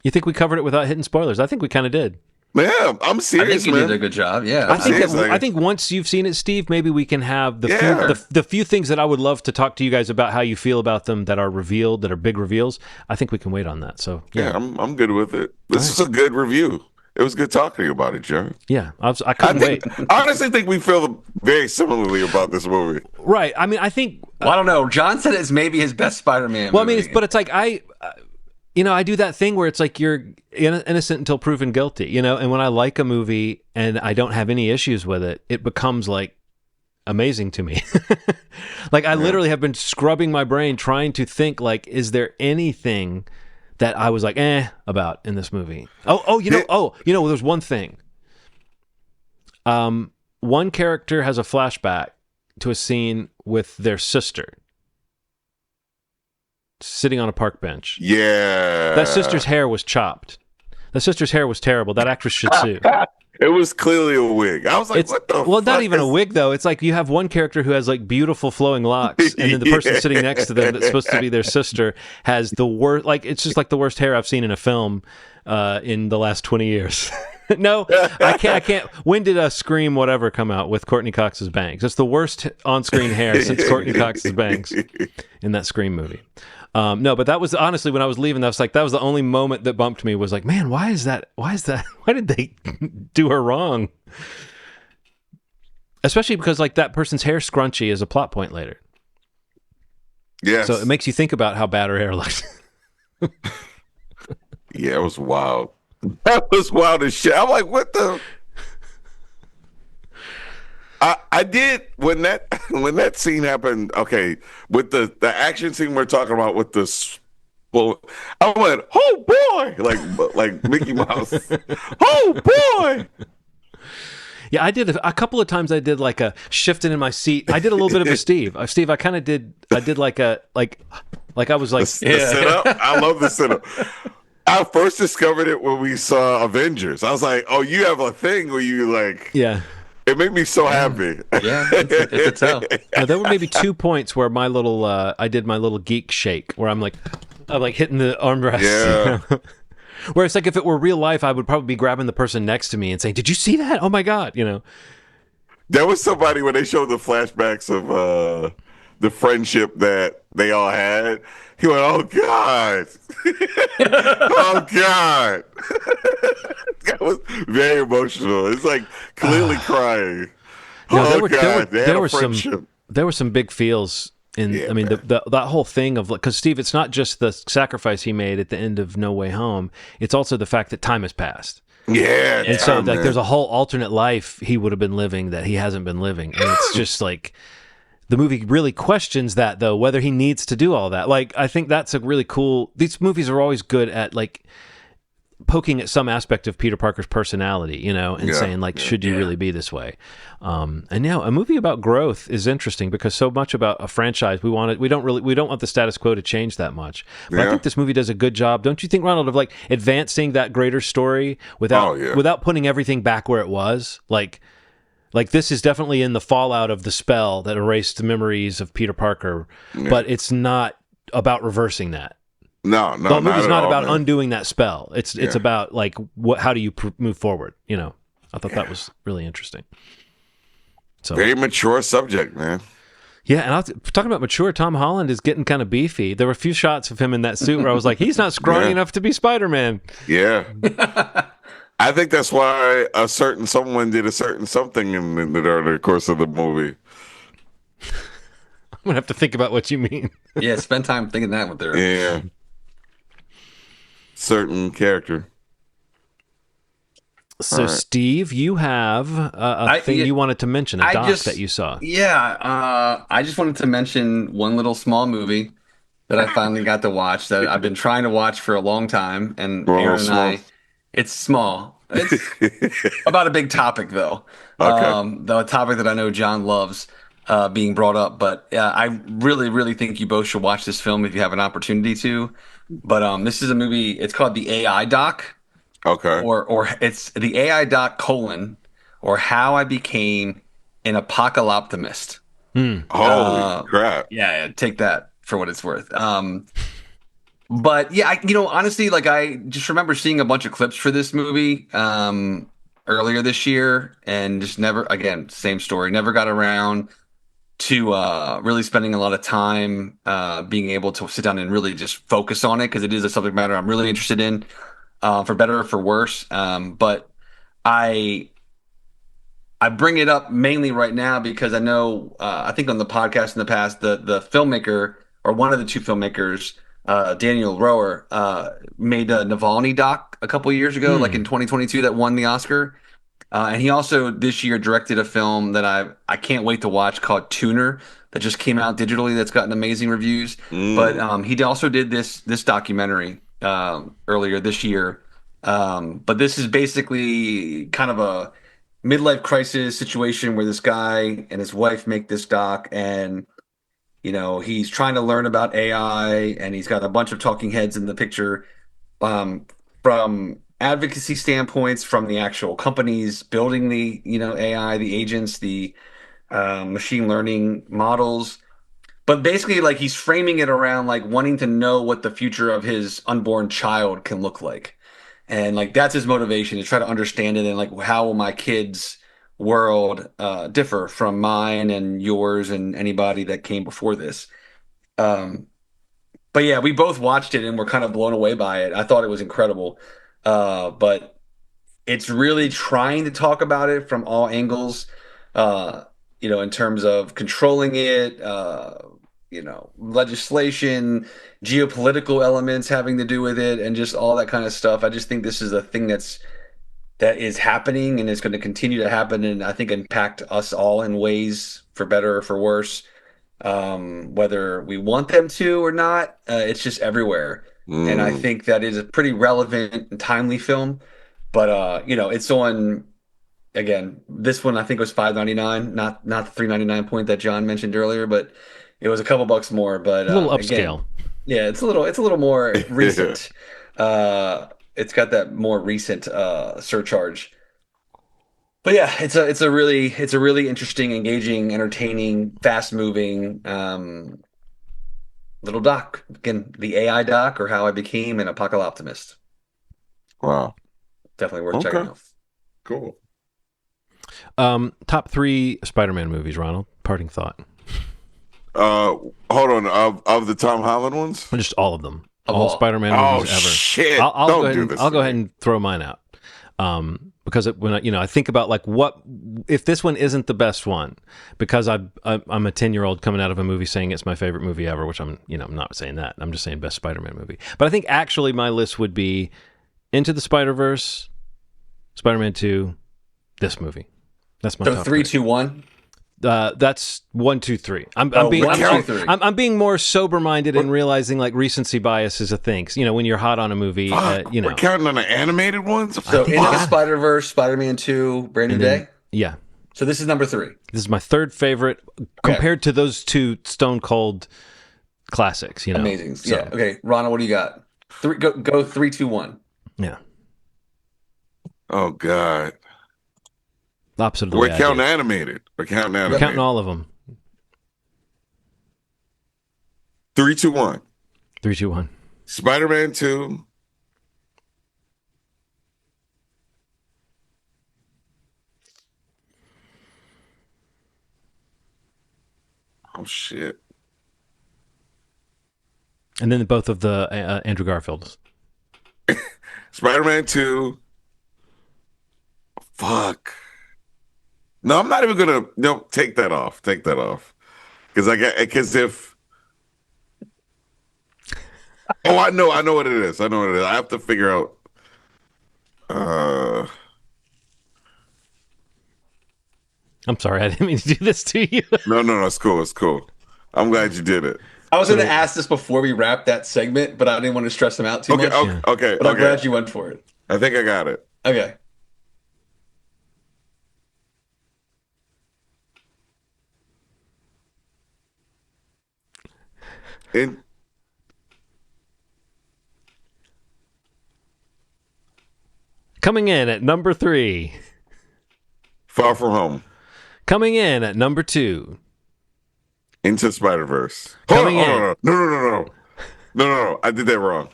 You think we covered it without hitting spoilers? I think we kind of did. Yeah, I'm I serious, think you man. did a good job. Yeah. I think once you've seen it, Steve, maybe we can have the few things that I would love to talk to you guys about how you feel about them that are revealed, that are big reveals. I think we can wait on that. So yeah, I'm good with it. This is a good review. It was good talking about it, Joe. Yeah, I couldn't wait. I honestly think we feel very similarly about this movie. Right. I mean, I think... Well, I don't know. John said it's maybe his best Spider-Man movie. Well, I mean, it's like I do that thing where it's like you're innocent until proven guilty, and when I like a movie and I don't have any issues with it, it becomes like amazing to me. Like I literally have been scrubbing my brain trying to think, like, is there anything that I was like, about in this movie? There's one thing. One character has a flashback to a scene with their sister sitting on a park bench. Yeah. That sister's hair was chopped. That sister's hair was terrible. That actress should sue. It was clearly a wig. I was like, what the Well, fuck not even a wig, though. It's like you have one character who has like beautiful flowing locks, and then the person sitting next to them that's supposed to be their sister has the worst, like, it's just like the worst hair I've seen in a film in the last 20 years. No, I can't. When did Scream whatever come out with Courtney Cox's bangs? It's the worst on-screen hair since Courtney Cox's bangs in that Scream movie. No, but that was honestly when I was leaving. That was the only moment that bumped me. Was like, man, why is that? Why did they do her wrong? Especially because like that person's hair scrunchy is a plot point later. Yes. So it makes you think about how bad her hair looks. Yeah, it was wild. That was wild as shit. I'm like, what the? I did when that scene happened. Okay, with the action scene we're talking about with the, well, I went, oh boy, like Mickey Mouse, oh boy. Yeah, I did a couple of times. I did like a shifting in my seat. I did a little bit of a Steve. Steve, I kind of did. I did like a like I was like the sit-up. I love the sit-up. I first discovered it when we saw Avengers. I was like, oh, you have a thing where you like, yeah. It made me so happy. Yeah, it's a tell. Now, there were maybe 2 points where my little I did my little geek shake where I'm like hitting the armrest. Yeah. Where it's like if it were real life, I would probably be grabbing the person next to me and saying, "Did you see that? Oh my god!" There was somebody when they showed the flashbacks of the friendship that they all had. He went, "Oh god, oh god." That was very emotional. It's like clearly crying. No, there were some big feels in. Yeah, I mean, that whole thing of, because Steve, it's not just the sacrifice he made at the end of No Way Home. It's also the fact that time has passed. Yeah, and so like there's a whole alternate life he would have been living that he hasn't been living, and it's just like the movie really questions that, though, whether he needs to do all that. Like, I think that's a really cool. These movies are always good at like poking at some aspect of Peter Parker's personality, and saying like, should you really be this way? And a movie about growth is interesting because so much about a franchise we don't want the status quo to change that much. But I think this movie does a good job, don't you think, Ronald, of like advancing that greater story without putting everything back where it was? Like this is definitely in the fallout of the spell that erased the memories of Peter Parker, but it's not about reversing that. No, the movie's not about man. Undoing that spell. It's about like how do you move forward? I thought that was really interesting. So very mature subject, man. Yeah, and talking about mature, Tom Holland is getting kind of beefy. There were a few shots of him in that suit where I was like, he's not scrawny enough to be Spider-Man. Yeah. I think that's why a certain someone did a certain something in the course of the movie. I'm gonna have to think about what you mean. Yeah, spend time thinking that with her. Yeah. Certain character. So, right. Steve, you have a thing you wanted to mention, doc that you saw. Yeah, I just wanted to mention one little small movie that I finally got to watch that I've been trying to watch for a long time. And Well, Aaron and small. it's small. It's about a big topic though. Okay. The topic that I know John loves being brought up. But I really, really think you both should watch this film if you have an opportunity to. But this is a movie. It's called The AI Doc, Okay. or it's The AI Doc colon, or How I Became an Apocalyptimist. Holy crap. Yeah, take that for what it's worth. But yeah, honestly, like I just remember seeing a bunch of clips for this movie earlier this year, and just never, again, same story, never got around to really spending a lot of time being able to sit down and really just focus on it because it is a subject matter I'm really interested in, for better or for worse. But I I bring it up mainly right now because I know I think on the podcast in the past the filmmaker or one of the two filmmakers, Daniel Roher, made a Navalny doc a couple years ago, like in 2022, that won the Oscar. And he also this year directed a film that I can't wait to watch called Tuner that just came out digitally that's gotten amazing reviews. But Mm. he also did this documentary earlier this year. But this is basically kind of a midlife crisis situation where this guy and his wife make this doc, and he's trying to learn about AI, and he's got a bunch of talking heads in the picture, um, from advocacy standpoints, from the actual companies building the AI, the agents, the machine learning models. But basically, like, he's framing it around like wanting to know what the future of his unborn child can look like. And like that's his motivation to try to understand it, and like how will my kids' world differ from mine and yours and anybody that came before this. Um, but yeah, we both watched it and we're kind of blown away by it. I thought it was incredible. But it's really trying to talk about it from all angles, uh, in terms of controlling it, legislation, geopolitical elements having to do with it, and just all that kind of stuff. I just think this is a thing that is happening and is going to continue to happen, and I think impact us all in ways for better or for worse, whether we want them to or not. It's just everywhere, and I Mm. think that is a pretty relevant and timely film. But it's on, again. This one I think was $5.99, not the $3.99 point that John mentioned earlier, but it was a couple bucks more. But A little again, upscale. yeah, it's a little more recent. It's got that more recent surcharge. But yeah, it's a really interesting, engaging, entertaining, fast moving little doc. Again, the AI doc, or How I Became an Apocalyptimist. Wow. Definitely worth checking Okay. out. Cool. Top three Spider-Man movies, Ronald. Parting thought. Hold on. Of the Tom Holland ones? Just all of them. Of All all. Spider-Man Oh movies ever. shit! I'll Don't go ahead do and, this. I'll to go ahead me. and throw mine out. Because when I think about like what if this one isn't the best one, because I'm a 10-year-old coming out of a movie saying it's my favorite movie ever, which I'm not saying that. I'm just saying best Spider-Man movie. But I think actually my list would be Into the Spider-Verse, Spider-Man 2, this movie. That's my So top three, three. two, one. That's 1, 2, 3. I'm being 1, 2, 3. I'm being more sober minded and realizing like recency bias is a thing. 'Cause, when you're hot on a movie, Fuck, we're counting on the animated ones. So Into the Fuck. Spider-Verse, Spider-Man 2, Brand New and then Day. yeah, So this is number 3. this is my third favorite compared to those two stone cold classics. Amazing. So, Yeah. Okay, Ronald, what do you got? Go 3, 2, 1. yeah. Oh god. Opposite of the We're way I counting do. animated. We're counting We're animated. counting all of them. 3, 2, 1. 3, 2, 1. Spider-Man 2. Oh shit. And then both of the Andrew Garfields. Spider-Man 2. Fuck. No, I'm not even gonna. No, take that off. Take that off. Because if. Oh, I know what it is. I know what it is. I have to figure out. Uh, I'm sorry, I didn't mean to do this to you. no, it's cool. It's cool. I'm glad you did it. I was going to ask this before we wrap that segment, but I didn't want to stress him out too Okay, much. okay, okay. But I'm Okay. glad you went for it. I think I got it. Okay. In Coming in at number 3. Far From Home. Coming in at number 2. Into Spider-Verse. Coming in. No. I did that wrong.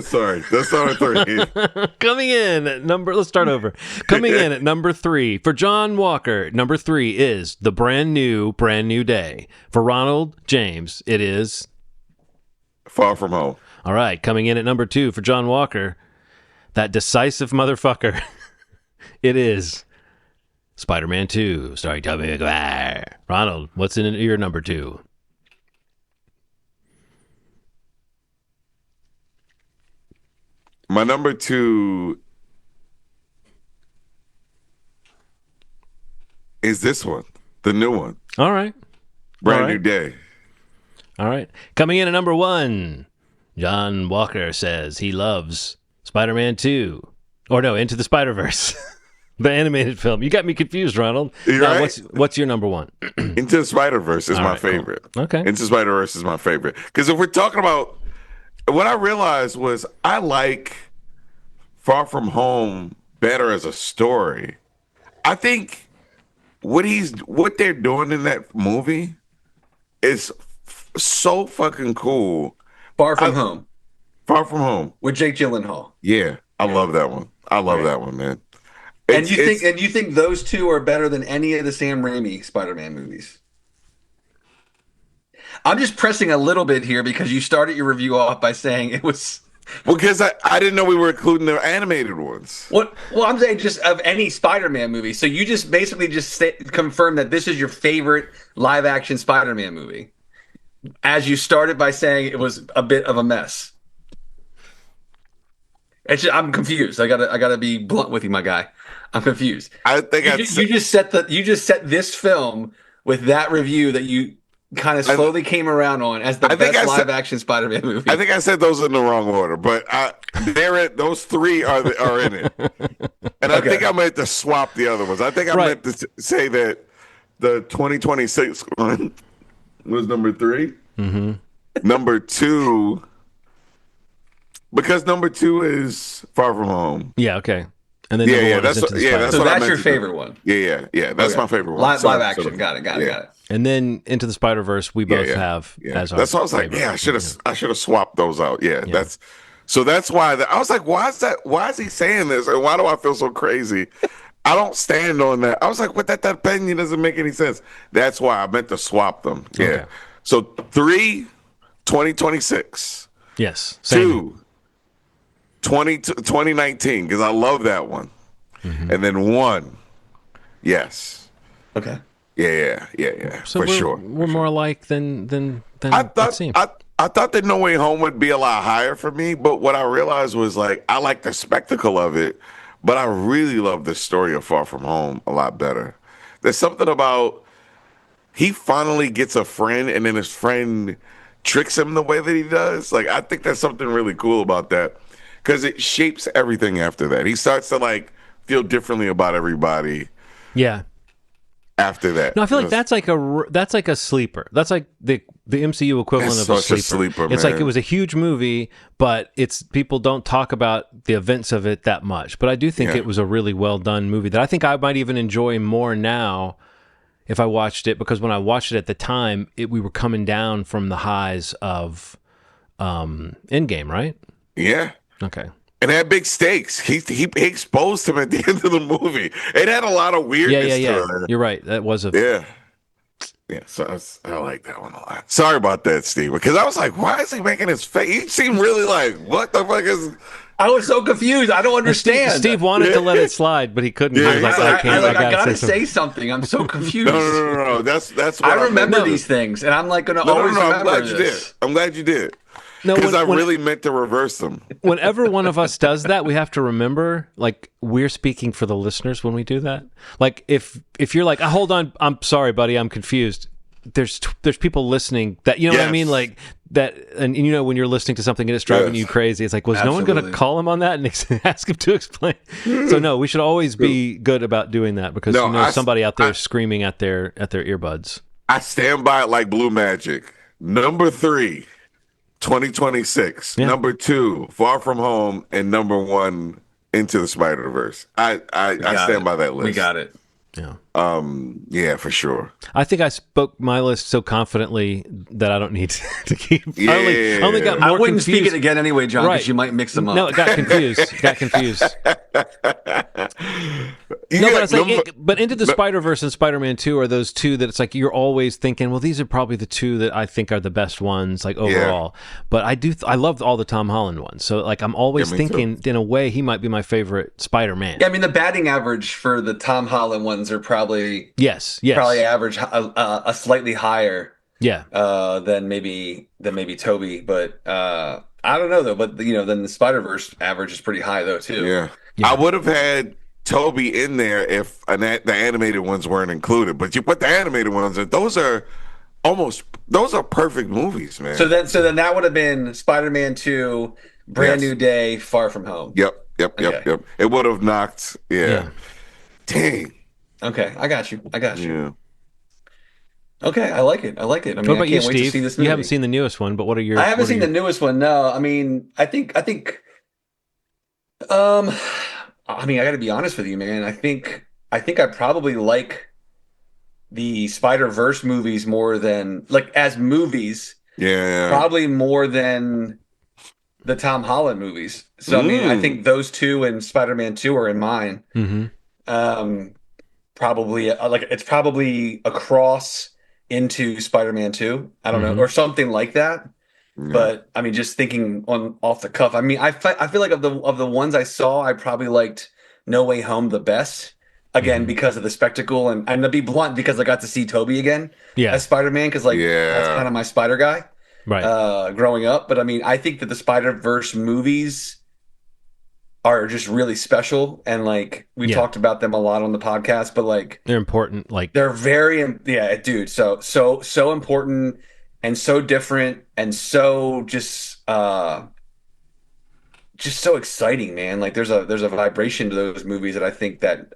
Sorry. That's not a 3. Coming in at let's start over. Coming in at number 3 for John Walker. Number 3 is The Brand New Day. For Ronald James, it is Far From Home. all right. Coming in at number 2 for John Walker, that decisive motherfucker. It is Spider-Man 2, starring Tobey Maguire. Ronald, what's in your number 2? My number 2 is this one, the new one, All right. Brand All right. New Day. All right. Coming in at number 1, John Walker says he loves Spider-Man 2. Or no, Into the Spider-Verse. The animated film. You got me confused, Ronald. You're Now, right. what's your number 1? Into the Spider-Verse is All my right, cool. favorite. Okay. Into Spider-Verse is my favorite. Because if we're talking about, what I realized was I like Far From Home better as a story. I think what they're doing in that movie is so fucking cool. Far From Home Far From Home. with Jake Gyllenhaal. Yeah, I love that one. I love that one, man. And you think those two are better than any of the Sam Raimi Spider-Man movies? I'm just pressing a little bit here because you started your review off by saying it was because I didn't know we were including the animated ones. what? Well, I'm saying just of any Spider-Man movie. So you just basically confirm that this is your favorite live-action Spider-Man movie, as you started by saying it was a bit of a mess. I'm confused. I gotta be blunt with you, my guy. I'm confused. I think You just set this film with that review that you kind of slowly came around on as the best live action Spider-Man movie. I think I said those in the wrong order, but those 3 are in it. And I think I meant to swap the other ones. I think I meant to say that the 2026 one was number 3. Mm-hmm. Number 2, because number 2 is Far From Home. Yeah, okay. And then That's what that's your favorite one. Yeah. That's my favorite one. Live action. Got it. And then Into the Spider-Verse, we both have as our That's why I was like, favorite. I should have swapped those out. That's why I was like, why is he saying this? And why do I feel so crazy? I don't stand on that. I was like, what, that opinion doesn't make any sense. That's why I meant to swap them. Yeah. Okay. So 3, 2026. Yes. Same. 2, 2019, because I love that one. Mm-hmm. And then 1, yes. Okay. Yeah. So for sure. We're more alike than I it thought seems. I thought that No Way Home would be a lot higher for me, but what I realized was like I like the spectacle of it, but I really love the story of Far From Home a lot better. There's something about he finally gets a friend, and then his friend tricks him the way that he does. Like I think there's something really cool about that because it shapes everything after that. He starts to like feel differently about everybody. Yeah. After that, No, I feel like that's like a sleeper. That's like the MCU equivalent It's of a such sleeper. a sleeper, It's like man. it was a huge movie, but it's people don't talk about the events of it that much. But I do think Yeah. it was a really well done movie that I think I might even enjoy more now if I watched it, because when I watched it at the time, we were coming down from the highs of Endgame, right? Yeah. Okay. And it had big stakes. He exposed him at the end of the movie. It had a lot of weirdness Yeah. to it. You're right. That was a Yeah. So I like that one a lot. Sorry about that, Steve. Because I was like, why is he making his face? He seemed really like, what the fuck is... I was so confused. I don't understand. Steve wanted to let it slide, but he couldn't. Yeah, he was like, he's I like, can't. I gotta something. say something. I'm so confused. No. That's what I remember meant. these things, and I'm like going to No, always I'm remember glad you this. did. I'm glad you did. No, Because I when- really meant to reverse them. Whenever one of us does that, we have to remember, like, we're speaking for the listeners when we do that. Like, if you're like, hold on, I'm sorry, buddy, I'm confused. there's people listening that, you know what I mean, Yes. like that, and you know when you're listening to something and it's driving Yes. you crazy, it's like, was no one going to Absolutely. call him on that and ask him to explain? So no, we should always be good about doing that, because No, you know somebody out there I, is screaming at their earbuds. I stand by it like blue magic. Number 3, 2026. Yeah. Number 2, Far From Home, and number 1, Into the Spider-Verse. I Got stand it. by that list. We got it. Yeah. Yeah, for sure. I think I spoke my list so confidently that I don't need to keep. Yeah. I only got I more wouldn't speak confused. it again anyway, John, because Right. you might mix them up. No, it got confused. Got confused. You No, got but it's like, number- but Into the Spider-Verse and Spider-Man 2 are those two that it's like you're always thinking, well, these are probably the two that I think are the best ones, like overall. But I love all the Tom Holland ones. So like I'm always Yeah, me thinking, in a way, he might be my favorite Spider-Man. Yeah, I mean the batting average for the Tom Holland ones are probably Yes. average a slightly higher Yeah. than maybe Toby, but I don't know though. But you know, then the Spider-Verse average is pretty high though too. Yeah. Yeah. I would have had Toby in there if the animated ones weren't included. But you put the animated ones in, those are perfect movies, man. So then that would have been Spider-Man 2, Brand Yes. New Day, Far From Home. Yep. Okay. It would have knocked. Yeah. Yeah. Dang. Okay, I got you. Yeah. Okay, I like it. I mean, What about I can't you, wait to Steve? see this movie. You haven't seen the newest one, but what are your? I haven't what are seen the your- newest one. No, I mean, I think, um, I mean, I got to be honest with you, man. I think I probably like the Spider-Verse movies more than like as movies, Yeah. probably more than the Tom Holland movies. So I mean, I think those two and Spider-Man 2 are in mine. Mhm. Probably like it's probably a cross into Spider-Man 2. I don't know, or something like that. But I mean, just thinking on off the cuff, I mean, I feel like of the ones I saw, I probably liked No Way Home the best. Again, because of the spectacle, and to be blunt, because I got to see Toby again Yeah. as Spider-Man, because like that's kind of my Spider guy Right. growing up. But I mean, I think that the Spider-Verse movies are just really special, and like we Yeah. talked about them a lot on the podcast. But like They're important. Like they're very, yeah, dude. So important and so different and so just so exciting, man. Like there's a vibration to those movies that I think that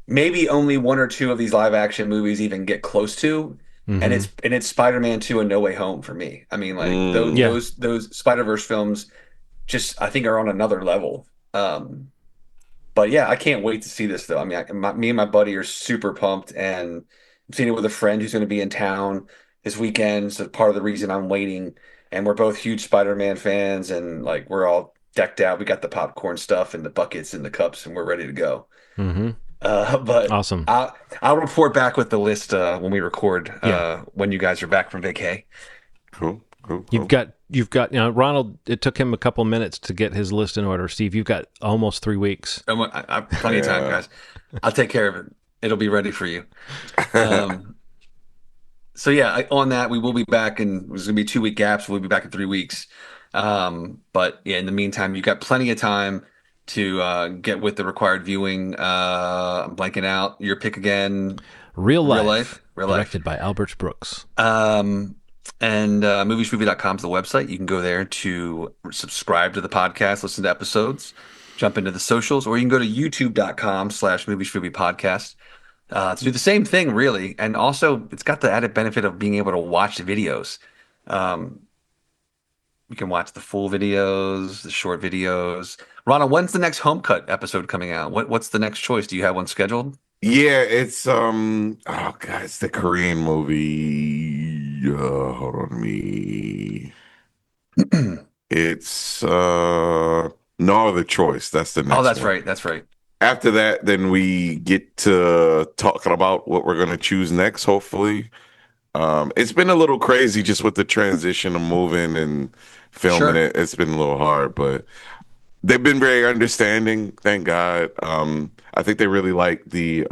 maybe only one or two of these live action movies even get close to. And it's Spider-Man 2 and No Way Home for me. I mean, like Yeah. those Spider-Verse films just I think are on another level. But yeah, I can't wait to see this though. I mean, me and my buddy are super pumped, and I'm seeing it with a friend who's going to be in town this weekend. So part of the reason I'm waiting, and we're both huge Spider-Man fans, and like we're all decked out. We got the popcorn stuff and the buckets and the cups, and we're ready to go. But awesome. I'll report back with the list when we record Yeah. when you guys are back from vacay. Cool. You've got Ronald. It took him a couple minutes to get his list in order. Steve, you've got almost 3 weeks. I have plenty of time, guys. I'll take care of it. It'll be ready for you. So yeah, on that we will be back, and there's gonna be 2 week gaps. We'll be back in 3 weeks. But yeah, in the meantime, you've got plenty of time to get with the required viewing. I'm blanking out your pick again. Real life. Real life. Directed by Albert Brooks. And moviesmovie.com is the website. You can go there to subscribe to the podcast, listen to episodes, jump into the socials, or you can go to youtube.com/moviesmoviepodcast to do the same thing, really. And also, it's got the added benefit of being able to watch the videos. You can watch the full videos, the short videos. Ronald, when's the next Home Cut episode coming out? What's the next choice? Do you have one scheduled? Yeah, it's oh god, it's the Korean movie. Hold on me. It's No Other Choice. That's the next Oh, that's one. right. That's right. After that, then we get to talking about what we're gonna choose next, hopefully. It's been a little crazy just with the transition of moving and filming Sure. it. It's been a little hard, but they've been very understanding, thank God. I think they really like the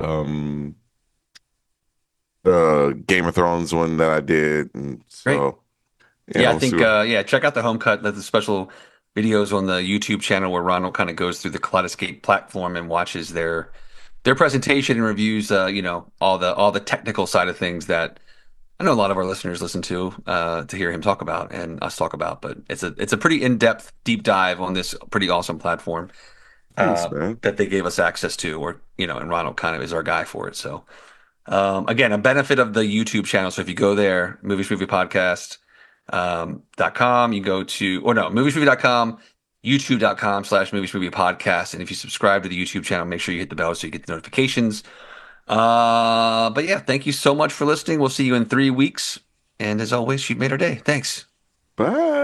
Game of Thrones one that I did, and so Yeah, I we'll think see check out the Home Cut. That's the special videos on the YouTube channel where Ronald kind of goes through the Kaleidoscape platform and watches their presentation and reviews. All the technical side of things that I know a lot of our listeners listen to hear him talk about and us talk about, but it's a pretty in-depth deep dive on this pretty awesome platform Thanks, man. that they gave us access to, or and Ronald kind of is our guy for it. So again, a benefit of the YouTube channel. So if you go there, moviesmovie podcast .com, you go to, or no, moviesmovie.com, youtube.com/moviesmovie podcast. And if you subscribe to the YouTube channel, make sure you hit the bell so you get the notifications. But yeah, thank you so much for listening. We'll see you in 3 weeks. And as always, you made our day. Thanks. Bye.